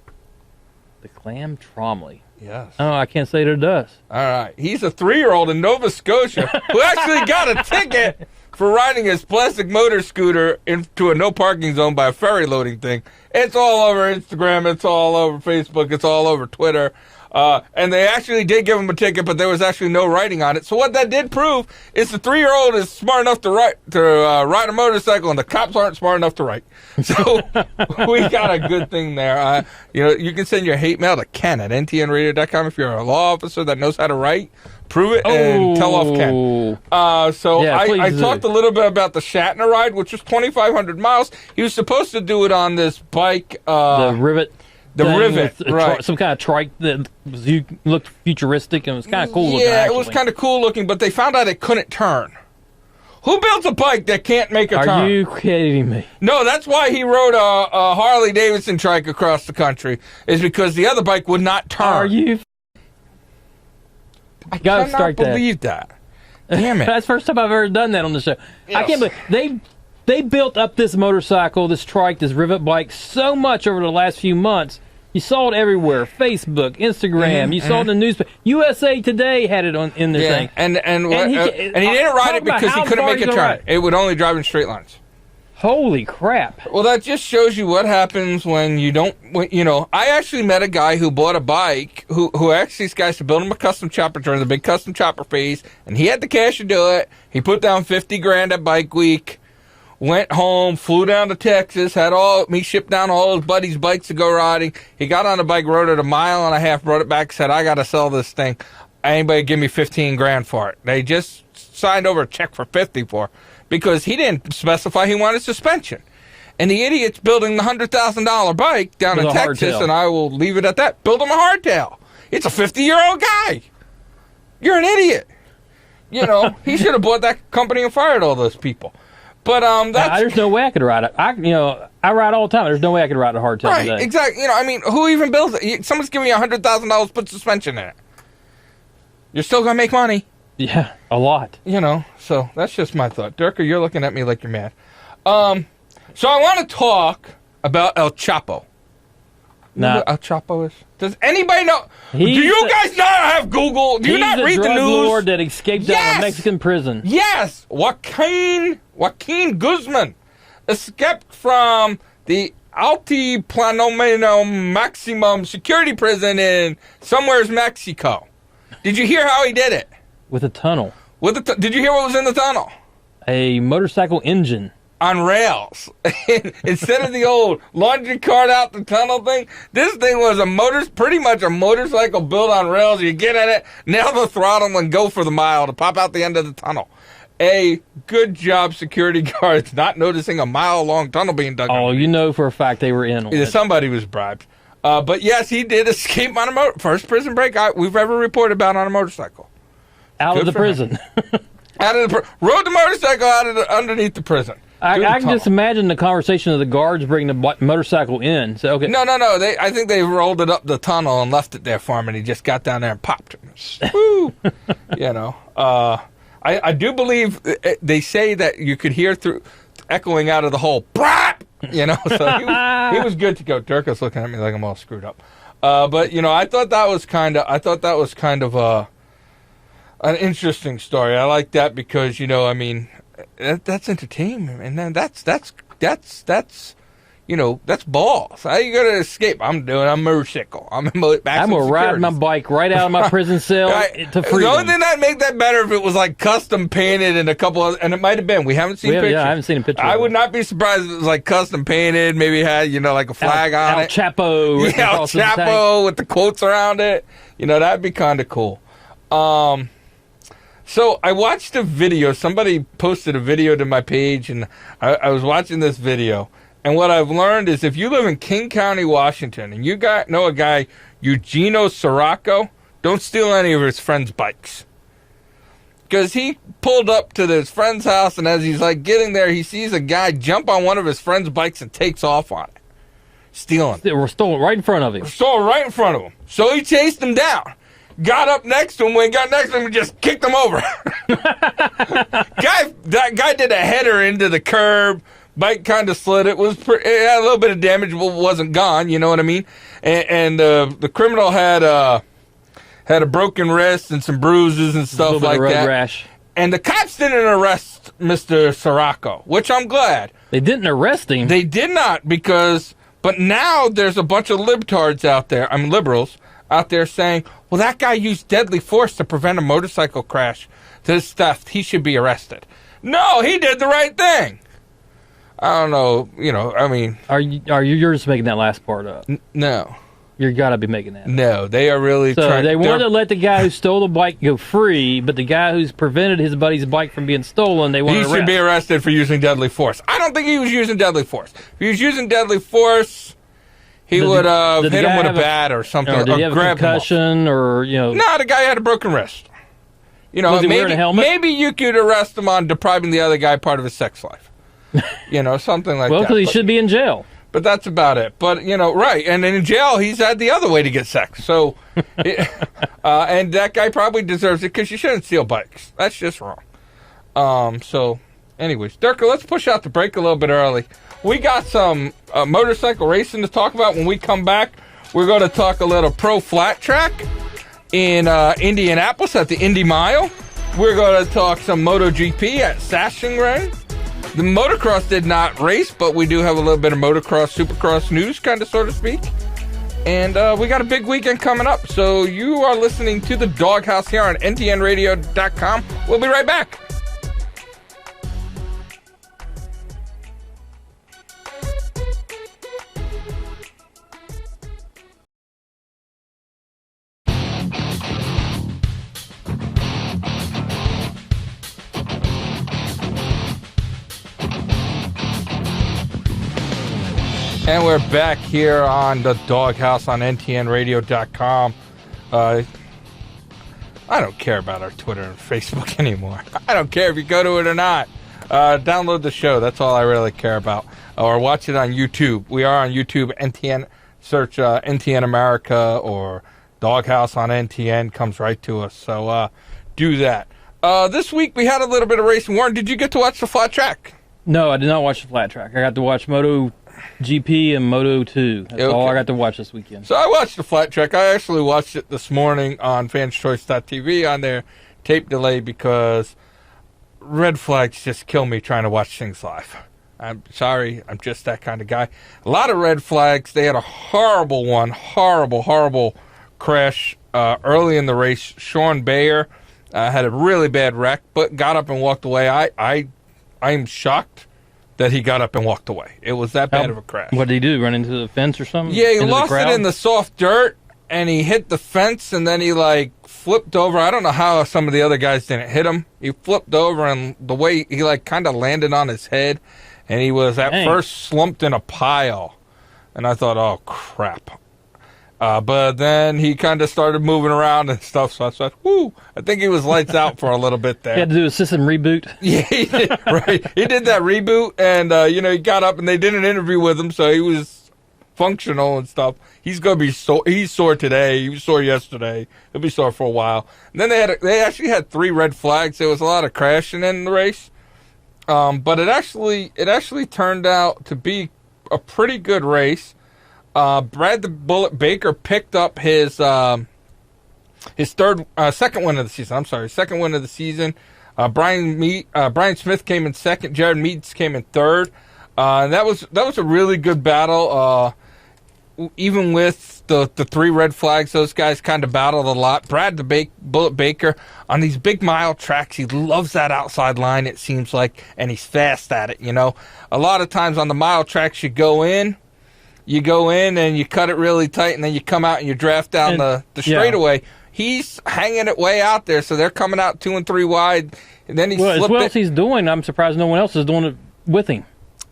Declan Tromley? Yes. Oh, I can't say that it does. All right. He's a 3-year-old in Nova Scotia who actually got a ticket for riding his plastic motor scooter into a no parking zone by a ferry loading thing. It's all over Instagram. It's all over Facebook. It's all over Twitter. And they actually did give him a ticket, but there was actually no writing on it. So what that did prove is the 3-year-old is smart enough to ride a motorcycle, and the cops aren't smart enough to write. So we got a good thing there. You can send your hate mail to Ken at ntnradio.com if you're a law officer that knows how to write. Prove it and tell off Ken. I talked a little bit about the Shatner ride, which was 2,500 miles. He was supposed to do it on this bike. The Rivet. The Rivet, right. Some kind of trike that looked futuristic and was kind of cool looking. Yeah, it was kind of cool looking, but they found out it couldn't turn. Who builds a bike that can't make a turn? Are you kidding me? No, that's why he rode a Harley Davidson trike across the country, is because the other bike would not turn. Are you? I cannot believe that. Damn it. That's the first time I've ever done that on the show. Yes. I can't believe they built up this motorcycle, this trike, this Rivet bike so much over the last few months. You saw it everywhere. Facebook, Instagram. You saw it in the newspaper. USA Today had it in their thing. And he didn't ride it because he couldn't make a turn. It would only drive in straight lines. Holy crap. Well, that just shows you what happens when you don't, I actually met a guy who bought a bike, who asked these guys to build him a custom chopper during the big custom chopper phase, and he had the cash to do it. He put down $50,000 at Bike Week. went home, flew down to Texas, had me shipped down all his buddies' bikes to go riding. He got on the bike, rode it 1.5 miles, brought it back, said, I got to sell this thing. Anybody give me $15,000 for it. They just signed over a check for $50,000 for it because he didn't specify he wanted suspension. And the idiot's building the $100,000 bike down in Texas, and I will leave it at that. Build him a hardtail. It's a 50-year-old guy. You're an idiot. You know, he should have bought that company and fired all those people. But there's no way I could ride it. I ride all the time. There's no way I could ride a hardtail today. Right, exactly. You know, I mean, who even builds it? Someone's giving you $100,000 to put suspension in it. You're still gonna make money. Yeah, a lot. You know, so that's just my thought. Durker, you're looking at me like you're mad. So I want to talk about El Chapo. You know who El Chapo is? Does anybody know? Do you guys not have Google? Do you not read the news? He's a drug lord that escaped out of a Mexican prison. Yes! Joaquin Guzman escaped from the Altiplano Maximum Security Prison in somewhere's Mexico. Did you hear how he did it? With a tunnel. Did you hear what was in the tunnel? A motorcycle engine. On rails. Instead of the old laundry cart out the tunnel thing, this thing was pretty much a motorcycle built on rails. You get in it, nail the throttle, and go for the mile to pop out the end of the tunnel. A good job, security guards, not noticing a mile-long tunnel being dug. Oh, you know for a fact they were in on it. Somebody was bribed. But yes, he did escape on a first prison break we've ever reported about on a motorcycle. Out of the prison. Rode the motorcycle underneath the prison. I can just imagine the conversation of the guards bringing the motorcycle in. So, okay. No. I think they rolled it up the tunnel and left it there for him, and he just got down there and popped. Woo! You know, I do believe they say that you could hear through echoing out of the hole. Brap! You know, so he was good to go. Durka's looking at me like I'm all screwed up. But you know, I thought that was kind of an interesting story. I like that because, you know, I mean, that's entertainment, and then that's you know, that's balls. How you gonna escape? I'm a motorcycle. I'm gonna ride my bike right out of my prison cell to freedom. The only thing that'd make that better if it was like custom painted and and it might have been. We haven't seen pictures. Yeah, I haven't seen a picture. I would not be surprised if it was like custom painted. Maybe had, you know, like a flag on it. Chapo. Yeah, El Chapo with the quotes around it. You know, that'd be kind of cool. So I watched a video. Somebody posted a video to my page, and I was watching this video. And what I've learned is if you live in King County, Washington, and you know a guy, Eugenio Sirocco, don't steal any of his friends' bikes. Because he pulled up to his friend's house, and as he's like getting there, he sees a guy jump on one of his friend's bikes and takes off on it. Stealing. They were stolen right in front of him. Stolen right in front of him. So he chased him down. Got up next to him. When he got next to him, he just kicked him over. That guy did a header into the curb. Bike kind of slid. It had a little bit of damage, but wasn't gone. You know what I mean? And the criminal had a broken wrist and some bruises and stuff like that. Rash. And the cops didn't arrest Mr. Sirocco, which I'm glad. They didn't arrest him. They did not but now there's a bunch of liberals out there saying, well, that guy used deadly force to prevent a motorcycle crash. To his theft, he should be arrested. No, he did the right thing. I don't know, you know, I mean... You're just making that last part up? No. You got to be making that up. No, they are really trying... So they wanted to let the guy who stole the bike go free, but the guy who's prevented his buddy's bike from being stolen, they want to arrest. He should be arrested for using deadly force. I don't think he was using deadly force. If he was using deadly force... He would have hit him with a bat or something. Or did he have a concussion or, you know... No, the guy had a broken wrist. You know, was he wearing a helmet? Maybe you could arrest him on depriving the other guy part of his sex life. You know, something like that. Well, because he should be in jail. But that's about it. But, you know, right. And in jail, he's had the other way to get sex. So, and that guy probably deserves it because you shouldn't steal bikes. That's just wrong. So, anyways, Durka, let's push out the break a little bit early. We got some motorcycle racing to talk about. When we come back, we're going to talk a little pro flat track in Indianapolis at the Indy Mile. We're going to talk some MotoGP at Sachsenring. The motocross did not race, but we do have a little bit of motocross, supercross news, kind of, so to speak. And we got a big weekend coming up. So you are listening to the DawgHouse here on ntnradio.com. We'll be right back. And we're back here on the DawgHouse on ntnradio.com. I don't care about our Twitter and Facebook anymore. I don't care if you go to it or not. Download the show. That's all I really care about. Or watch it on YouTube. We are on YouTube. NTN. Search NTN America or DawgHouse on NTN. Comes right to us. So do that. This week we had a little bit of racing. Warren, did you get to watch the flat track? No, I did not watch the flat track. I got to watch MotoGP and Moto2. That's all I got to watch this weekend. So I watched the flat track. I actually watched it this morning on fanschoice.tv on their tape delay because red flags just kill me trying to watch things live. I'm sorry. I'm just that kind of guy. A lot of red flags. They had a horrible one. Horrible crash early in the race. Sean Bayer had a really bad wreck, but got up and walked away. I'm shocked that he got up and walked away. It was that bad of a crash. What did he do? Run into the fence or something? Yeah, he lost it in the soft dirt, and he hit the fence, and then he, flipped over. I don't know how some of the other guys didn't hit him. He flipped over, and the way he, kind of landed on his head, and he was at first slumped in a pile. And I thought, oh, crap. But then he kind of started moving around and stuff, so I thought, whoo, I think he was lights out for a little bit there. He had to do a system reboot. Yeah, he did, right. He did that reboot, and, he got up, and they did an interview with him, so he was functional and stuff. He's going to be he's sore today. He was sore yesterday. He'll be sore for a while. And then they actually had 3 red flags. There was a lot of crashing in the race. But it actually turned out to be a pretty good race. Brad the Bullet Baker picked up his second win of the season. I'm sorry, second win of the season. Brian Smith came in second. Jared Meads came in third. And that was a really good battle. Even with the 3 red flags, those guys kind of battled a lot. Brad the Bullet Baker on these big mile tracks, he loves that outside line. It seems like, and he's fast at it. A lot of times on the mile tracks, you go in and you cut it really tight, and then you come out and you draft down the straightaway. Yeah. He's hanging it way out there, so they're coming out 2 and 3 wide. And then as well as he's doing, I'm surprised no one else is doing it with him.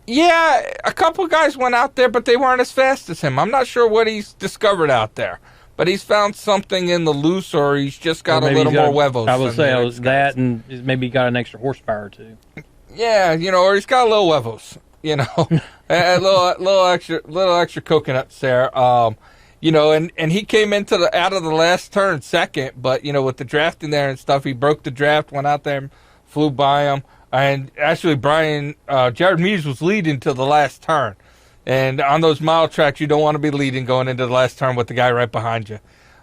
Yeah, a couple guys went out there, but they weren't as fast as him. I'm not sure what he's discovered out there, but he's found something in the loose, or he's just got a little more huevos. I would say it was that, and maybe got an extra horsepower too. Yeah, or he's got a little huevos. A little extra coconuts there. And he came out of the last turn second, but with the drafting there and stuff, he broke the draft, went out there and flew by him. And actually, Jared Meads was leading to the last turn. And on those mile tracks, you don't want to be leading going into the last turn with the guy right behind you.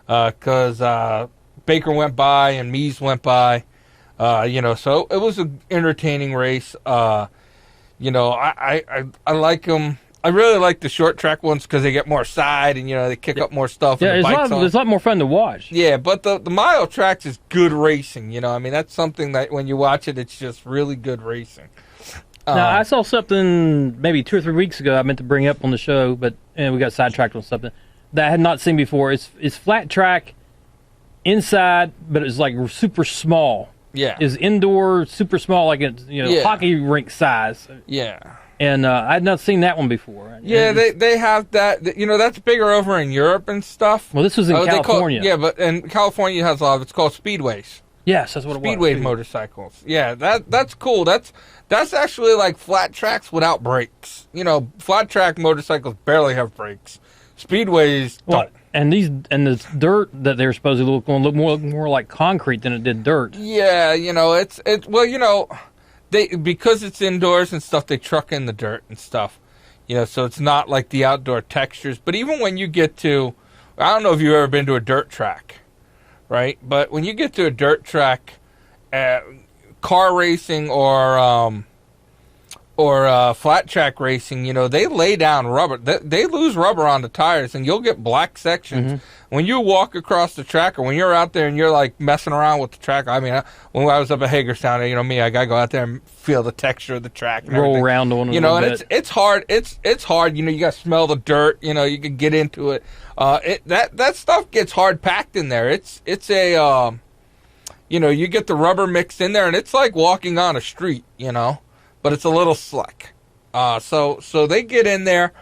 Because Baker went by and Meads went by. So it was an entertaining race. I like them. I really like the short track ones because they get more side and, they kick up more stuff. Yeah, it's a lot more fun to watch. Yeah, but the mile tracks is good racing. That's something that when you watch it, it's just really good racing. Now, I saw something maybe 2 or 3 weeks ago I meant to bring up on the show, but we got sidetracked on something that I had not seen before. It's flat track inside, but it's super small. Yeah. Is indoor, super small, hockey rink size. Yeah. And I had not seen that one before. Yeah, they have that. That's bigger over in Europe and stuff. Well, this was in California. And California has a lot of it's called speedways. Yes, that's what it was. Speedway motorcycles. Yeah, that's cool. That's actually like flat tracks without brakes. Flat track motorcycles barely have brakes. Speedways don't. And the dirt that they're supposed to look more like concrete than it did dirt. Yeah, because it's indoors and stuff, they truck in the dirt and stuff. So it's not like the outdoor textures. But even when you get to, I don't know if you've ever been to a dirt track, right? But when you get to a dirt track, car racing or flat track racing, they lay down rubber. They lose rubber on the tires, and you'll get black sections. Mm-hmm. When you walk across the track, or when you're out there and you're messing around with the track. I mean, when I was up at Hagerstown, I gotta go out there and feel the texture of the track. And roll around on it. And it's hard. It's hard. You gotta smell the dirt. You can get into it. That stuff gets hard packed in there. It's a you get the rubber mixed in there, and it's like walking on a street. But it's a little slick. So they get in there.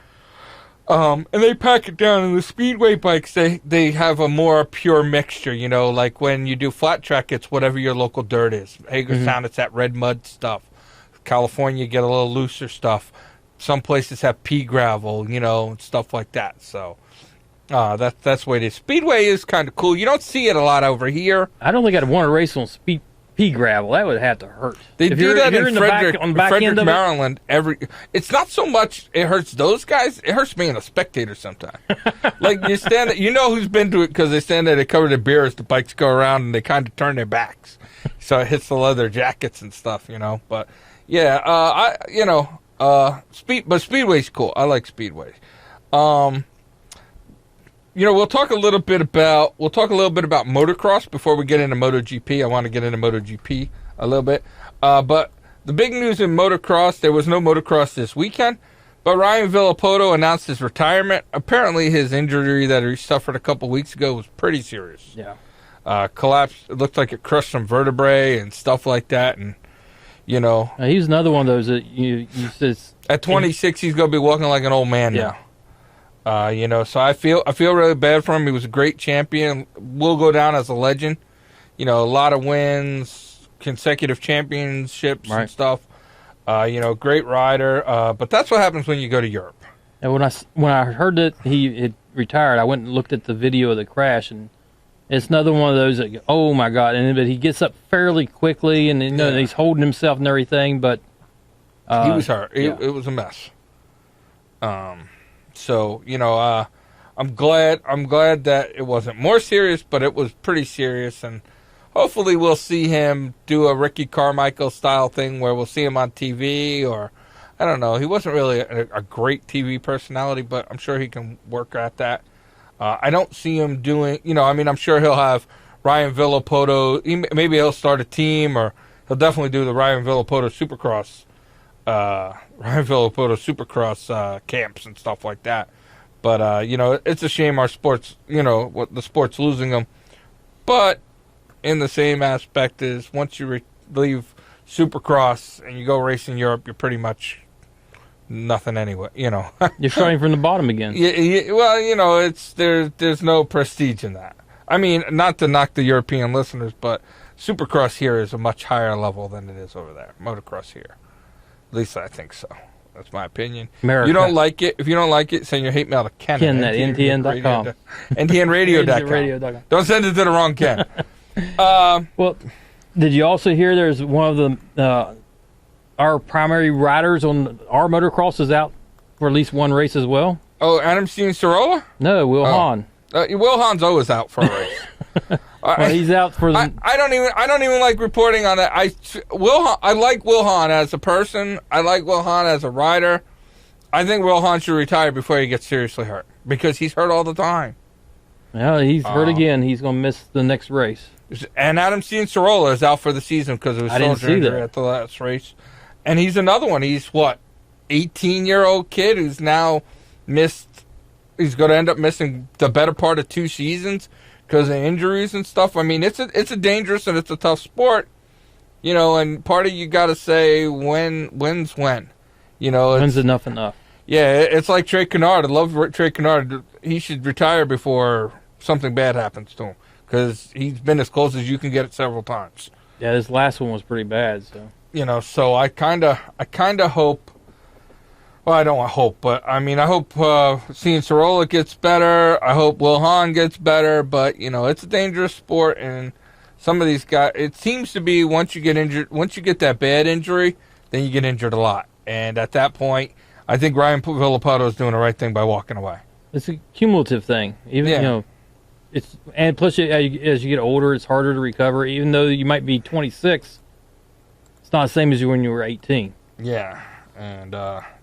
And they pack it down. And the speedway bikes, they have a more pure mixture, you know, like when you do flat track, it's whatever your local dirt is. Hagerstown, it's that red mud stuff. California, you get a little looser stuff. Some places have pea gravel, you know, and stuff like that. So that's the way it is. Speedway is kind of cool. You don't see it a lot over here. I don't think I'd want to race on pea gravel. That would have to hurt. They do that in Frederick, Maryland. It's not so much it hurts those guys. It hurts being a spectator sometimes. Like you stand, you know who's been to it because they stand there, they cover their beer as the bikes go around, and they kind of turn their backs, so it hits the leather jackets and stuff, you know. But yeah, but Speedway's cool. I like Speedway. You know, we'll talk a little bit about motocross before we get into MotoGP. I want to get into MotoGP a little bit. But the big news in motocross, there was no motocross this weekend, but Ryan Villopoto announced his retirement. Apparently his injury that he suffered a couple weeks ago was pretty serious. Yeah. Collapsed. It looked like it crushed some vertebrae and stuff like that. And, you know. He's another one of those that you says. At 26, he's going to be walking like an old man now. You know, so I feel really bad for him. He was a great champion. Will go down as a legend. You know, a lot of wins, consecutive championships and stuff. You know, great rider. But that's what happens when you go to Europe. And when I heard that he had retired, I went and looked at the video of the crash, and it's another one of those that, oh my God! But he gets up fairly quickly, and you know, he's holding himself and everything. But he was hurt. It was a mess. So, you know, I'm glad that it wasn't more serious, but it was pretty serious, and hopefully we'll see him do a Ricky Carmichael style thing where we'll see him on TV, or I don't know. He wasn't really a great TV personality, but I'm sure he can work at that. I don't see him doing, you know, I mean, I'm sure he'll have Ryan Villopoto. Maybe he'll start a team, or he'll definitely do the Ryan Villopoto Supercross camps and stuff like that. But, you know, it's a shame our sports, you know, the sport's losing them. But in the same aspect is once you leave Supercross and you go race in Europe, you're pretty much nothing anyway, you know. You're starting from the bottom again. Yeah, well, you know, there's no prestige in that. I mean, not to knock the European listeners, but Supercross here is a much higher level than it is over there. Motocross here. At least I think so. That's my opinion. America. You don't like it. If you don't like it, send your hate mail to Ken at ntn.com. ntnradio.com. Don't send it to the wrong Ken. Well, did you also hear there's one of the our primary riders on our motocross is out for at least one race as well? Oh, Adam Cianciarola? No, Will Hahn. Will Hahn's always out for a race. Well, he's out for. I don't even like reporting on that. I like Will Hahn as a person. I like Will Hahn as a rider. I think Will Hahn should retire before he gets seriously hurt because he's hurt all the time. Yeah, he's hurt again. He's going to miss the next race. And Adam Cianciarola is out for the season because of his shoulder injury at the last race. And he's another one. He's 18-year-old kid who's now missed. He's going to end up missing the better part of 2 seasons because of injuries and stuff. I mean, it's a dangerous and it's a tough sport, you know. And part of you got to say when's when, you know. When's enough? Yeah, it's like Trey Canard. I love Trey Canard. He should retire before something bad happens to him because he's been as close as you can get it several times. Yeah, this last one was pretty bad. So you know, so I kind of hope. Well, I don't hope, but I mean, I hope Cianciarola gets better. I hope Will Hahn gets better. But you know, it's a dangerous sport, and some of these guys. It seems to be once you get injured, once you get that bad injury, then you get injured a lot. And at that point, I think Ryan Villopoto is doing the right thing by walking away. It's a cumulative thing, even you know. And plus, as you get older, it's harder to recover. Even though you might be 26, it's not the same as when you were 18. Yeah, and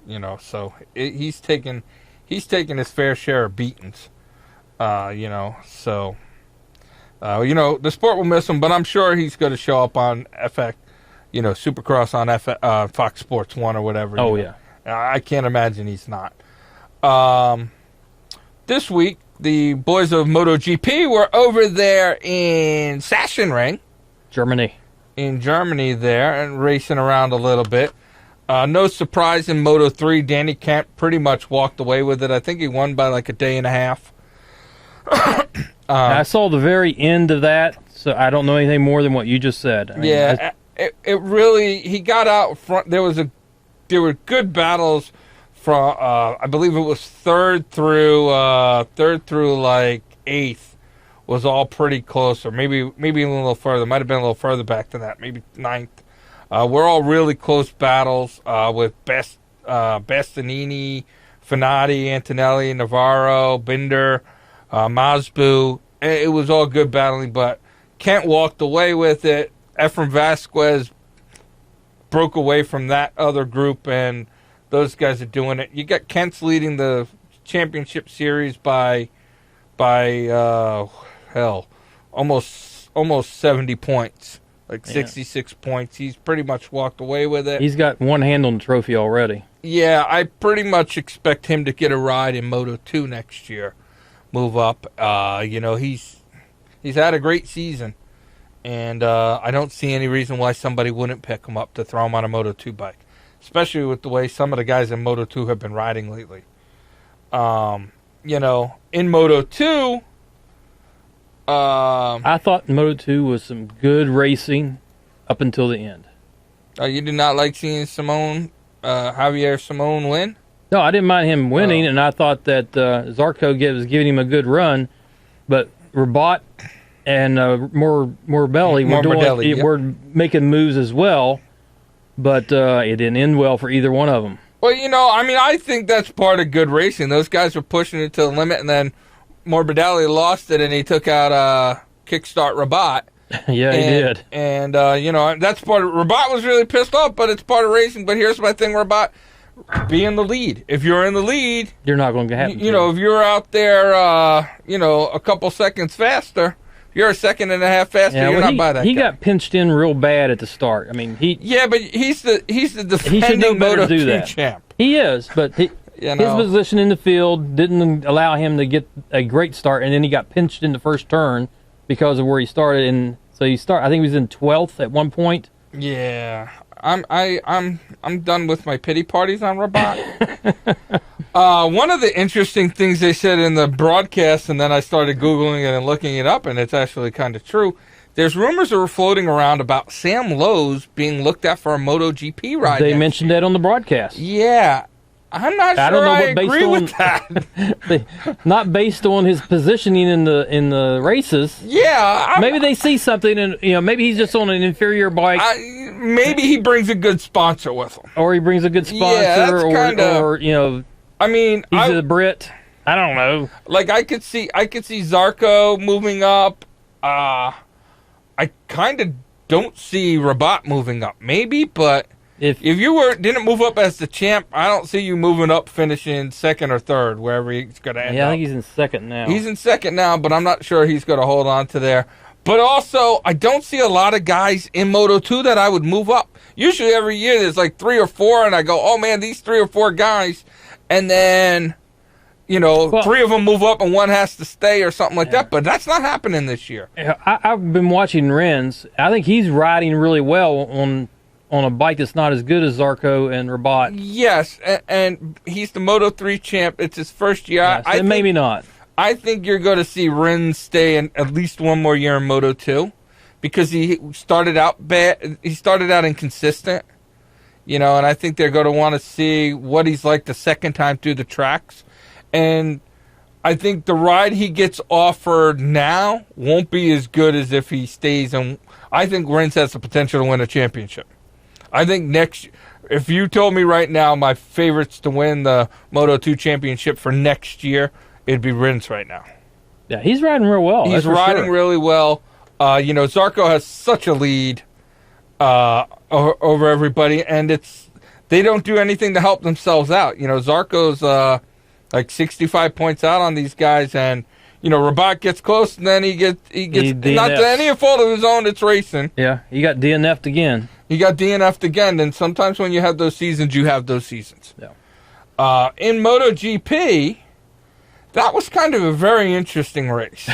you know, so he's taken his fair share of beatings. You know, so you know, the sport will miss him, but I'm sure he's going to show up on Supercross on Fox Sports 1 or whatever. Oh yeah, I can't imagine he's not. This week, the boys of MotoGP were over there in Sachsenring, Germany. In Germany there, and racing around a little bit. No surprise in Moto3, Danny Kent pretty much walked away with it. I think he won by like a day and a half. I saw the very end of that, so I don't know anything more than what you just said. I mean, it really, he got out front. There were good battles from, I believe it was third through like eighth was all pretty close, or maybe a little further. Might have been a little further back than that, maybe ninth. We're all really close battles with Bastianini, Finati, Antonelli, Navarro, Binder, Masbu. It was all good battling, but Kent walked away with it. Efren Vasquez broke away from that other group, and those guys are doing it. You got Kent's leading the championship series by almost 70 points. Like 66 points. He's pretty much walked away with it. He's got one hand on the trophy already. Yeah, I pretty much expect him to get a ride in Moto2 next year. Move up. He's had a great season. And I don't see any reason why somebody wouldn't pick him up to throw him on a Moto2 bike. Especially with the way some of the guys in Moto2 have been riding lately. In Moto2... I thought Moto2 was some good racing up until the end. You did not like seeing Javier Simon win? No, I didn't mind him winning, and I thought that Zarco was giving him a good run, but Rabat and Morbidelli were making moves as well, but it didn't end well for either one of them. Well, I think that's part of good racing. Those guys were pushing it to the limit, and then Morbidelli lost it, and he took out Kickstart Rabat. Yeah, he did. And, that's part of... Rabat was really pissed off, but it's part of racing. But here's my thing, Rabat. Be in the lead. If you're in the lead... You're not going to happen. If you're out there, a couple seconds faster, you're a second and a half faster, you're not by that He guy. Got pinched in real bad at the start. I mean, Yeah, but he's the defending he should know better to do Moto2 that. champ. He is, but... His position in the field didn't allow him to get a great start, and then he got pinched in the first turn because of where he started. And so I think he was in 12th at one point. Yeah, I'm done with my pity parties on Rabat. One of the interesting things they said in the broadcast, and then I started Googling it and looking it up, and it's actually kind of true. There's rumors that were floating around about Sam Lowe's being looked at for a MotoGP ride. They mentioned that on the broadcast. Yeah. I'm not sure I agree with that. Not based on his positioning in the races. Yeah, maybe they see something, and maybe he's just on an inferior bike. Maybe he brings a good sponsor with him, or he brings a good sponsor, or he's a Brit. I don't know. Like I could see Zarco moving up. I kind of don't see Rabat moving up. Maybe, but. If you didn't move up as the champ, I don't see you moving up, finishing second or third, wherever he's going to end up. Yeah, I think he's in second now. He's in second now, but I'm not sure he's going to hold on to there. But also, I don't see a lot of guys in Moto2 that I would move up. Usually every year there's like 3 or 4, and I go, oh man, these 3 or 4 guys, and then, 3 of them move up and one has to stay or something like that. But that's not happening this year. I've been watching Renz. I think he's riding really well on a bike that's not as good as Zarco and Rabat. Yes, and he's the Moto3 champ. It's his first year. Yes, maybe not. I think you're going to see Rins stay in at least one more year in Moto2 because he started out bad. He started out inconsistent, and I think they're going to want to see what he's like the second time through the tracks. And I think the ride he gets offered now won't be as good as if he stays. And I think Rins has the potential to win a championship. I think if you told me right now my favorites to win the Moto2 championship for next year, it'd be Rins right now. Yeah, he's riding real well. He's riding really well. Zarco has such a lead over everybody, and they don't do anything to help themselves out. Zarco's like 65 points out on these guys, and Rabat gets close, and then he gets not to any fault of his own. It's racing. Yeah, he got DNF'd again. He got DNF'd again, and sometimes when you have those seasons, you have those seasons. Yeah. In MotoGP, that was kind of a very interesting race.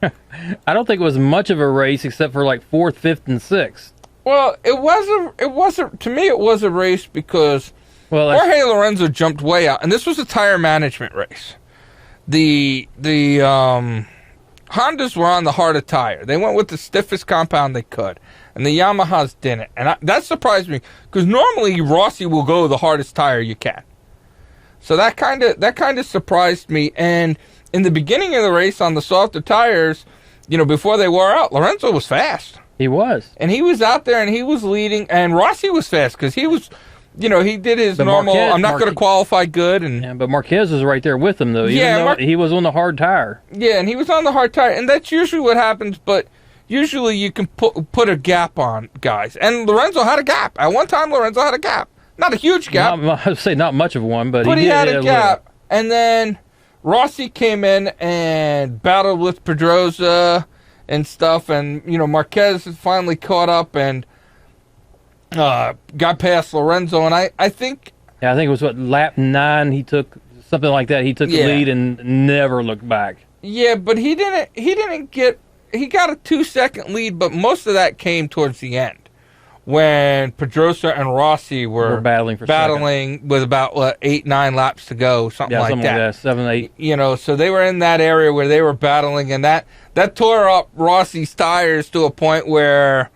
I don't think it was much of a race except for like 4th, 5th, and 6th. Well, it wasn't. To me, it was a race because Jorge Lorenzo jumped way out, and this was a tire management race. The Hondas were on the harder tire. They went with the stiffest compound they could, and the Yamahas didn't. And that surprised me because normally Rossi will go the hardest tire you can. So that kind of surprised me. And in the beginning of the race on the softer tires, before they wore out, Lorenzo was fast. He was. And he was out there and he was leading, and Rossi was fast because he was, he did his normal, I'm not going to qualify good. But Marquez was right there with him, though, even though he was on the hard tire. Yeah, and he was on the hard tire, and that's usually what happens, but usually you can put a gap on guys. And Lorenzo had a gap. At one time, Lorenzo had a gap. Not a huge gap. I would say not much of one, but he had a gap. And then Rossi came in and battled with Pedrosa and stuff, and Marquez finally caught up and got past Lorenzo, and I think it was lap 9 he took something like that. He took the lead and never looked back. Yeah, but he got a 2-second lead, but most of that came towards the end when Pedrosa and Rossi were battling with about 8-9 laps to go, something like that. 7, 8. So they were in that area where they were battling, and that tore up Rossi's tires to a point where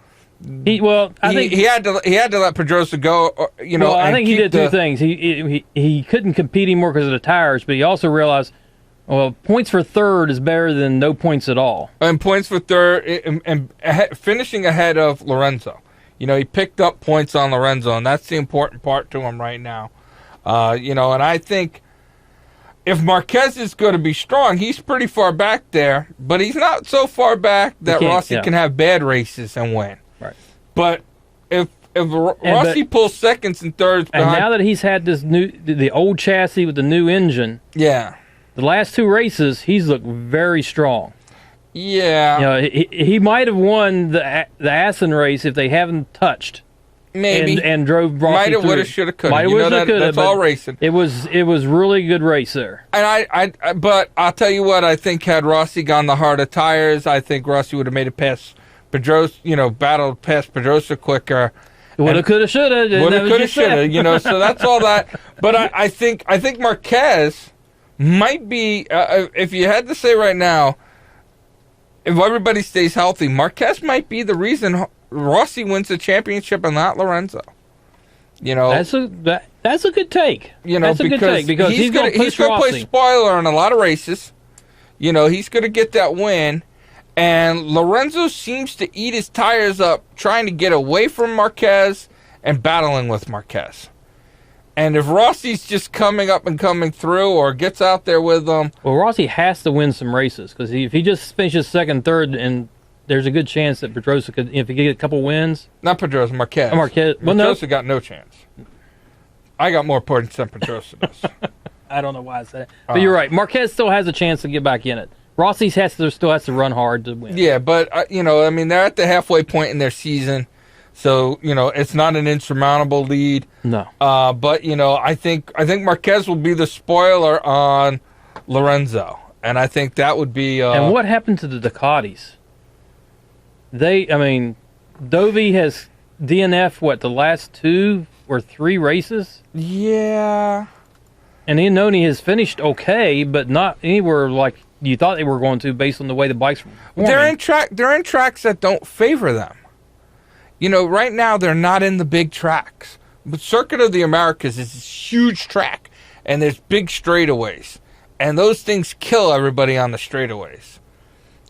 he had to let Pedrosa go. I think he did two things. He couldn't compete anymore because of the tires, but he also realized, points for third is better than no points at all. And points for third and finishing ahead of Lorenzo. He picked up points on Lorenzo, and that's the important part to him right now. And I think if Marquez is going to be strong, he's pretty far back there, but he's not so far back that Rossi can have bad races and win. Right. But if Rossi pulls seconds and thirds behind... And now that he's had the old chassis with the new engine, the last 2 races, he's looked very strong. Yeah. He might have won the Assen race if they haven't touched. Maybe. And drove Rossi Might have, would have, should have, could have. That's all racing. It was really good race there. And but I'll tell you what, I think had Rossi gone the harder tires, I think Rossi would have made it past Pedrosa, battled past Pedrosa quicker. Woulda, coulda, shoulda. Woulda, coulda, shoulda. So that's all that. But I think Marquez might be, if you had to say right now, if everybody stays healthy, Marquez might be the reason Rossi wins the championship and not Lorenzo. That's a good take. That's a good take because he's going to play spoiler in a lot of races. He's going to get that win, and Lorenzo seems to eat his tires up trying to get away from Marquez and battling with Marquez. And if Rossi's just coming up and coming through or gets out there with them... Well, Rossi has to win some races because if he just finishes second, third, and there's a good chance that Pedrosa could, if he get a couple wins... Not Pedrosa, Marquez. Pedrosa got no chance. I got more points than Pedrosa does. I don't know why I said it. But you're right. Marquez still has a chance to get back in it. Rossi still has to run hard to win. Yeah, but, they're at the halfway point in their season. So, it's not an insurmountable lead. No. But, I think Marquez will be the spoiler on Lorenzo. And I think that would be... and what happened to the Ducatis? Dovi has DNF, the last 2 or 3 races? Yeah. And Iannone has finished okay, but not anywhere like you thought they were going to based on the way the bikes were performing. They're in tracks that don't favor them. Right now they're not in the big tracks. But Circuit of the Americas is this huge track, and there's big straightaways. And those things kill everybody on the straightaways.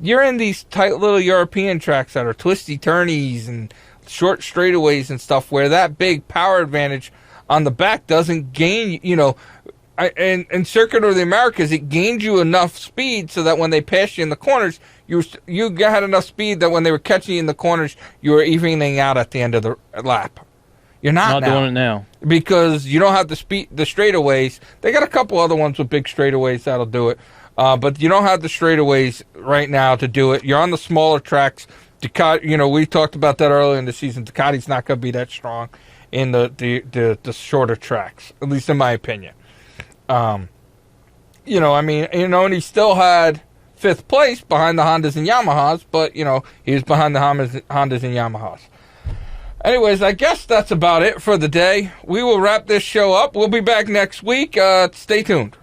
You're in these tight little European tracks that are twisty-turnies and short straightaways and stuff where that big power advantage on the back doesn't gain, in Circuit of the Americas, it gained you enough speed so that when they passed you in the corners, you had enough speed that when they were catching you in the corners, you were evening out at the end of the lap. You're not doing it now because you don't have the straightaways. They got a couple other ones with big straightaways that'll do it, but you don't have the straightaways right now to do it. You're on the smaller tracks. Ducati, we talked about that earlier in the season. Ducati's not going to be that strong in the shorter tracks, at least in my opinion. And he still had 5th place behind the Hondas and Yamahas, but, he was behind the Hondas and Yamahas. Anyways, I guess that's about it for the day. We will wrap this show up. We'll be back next week. Stay tuned.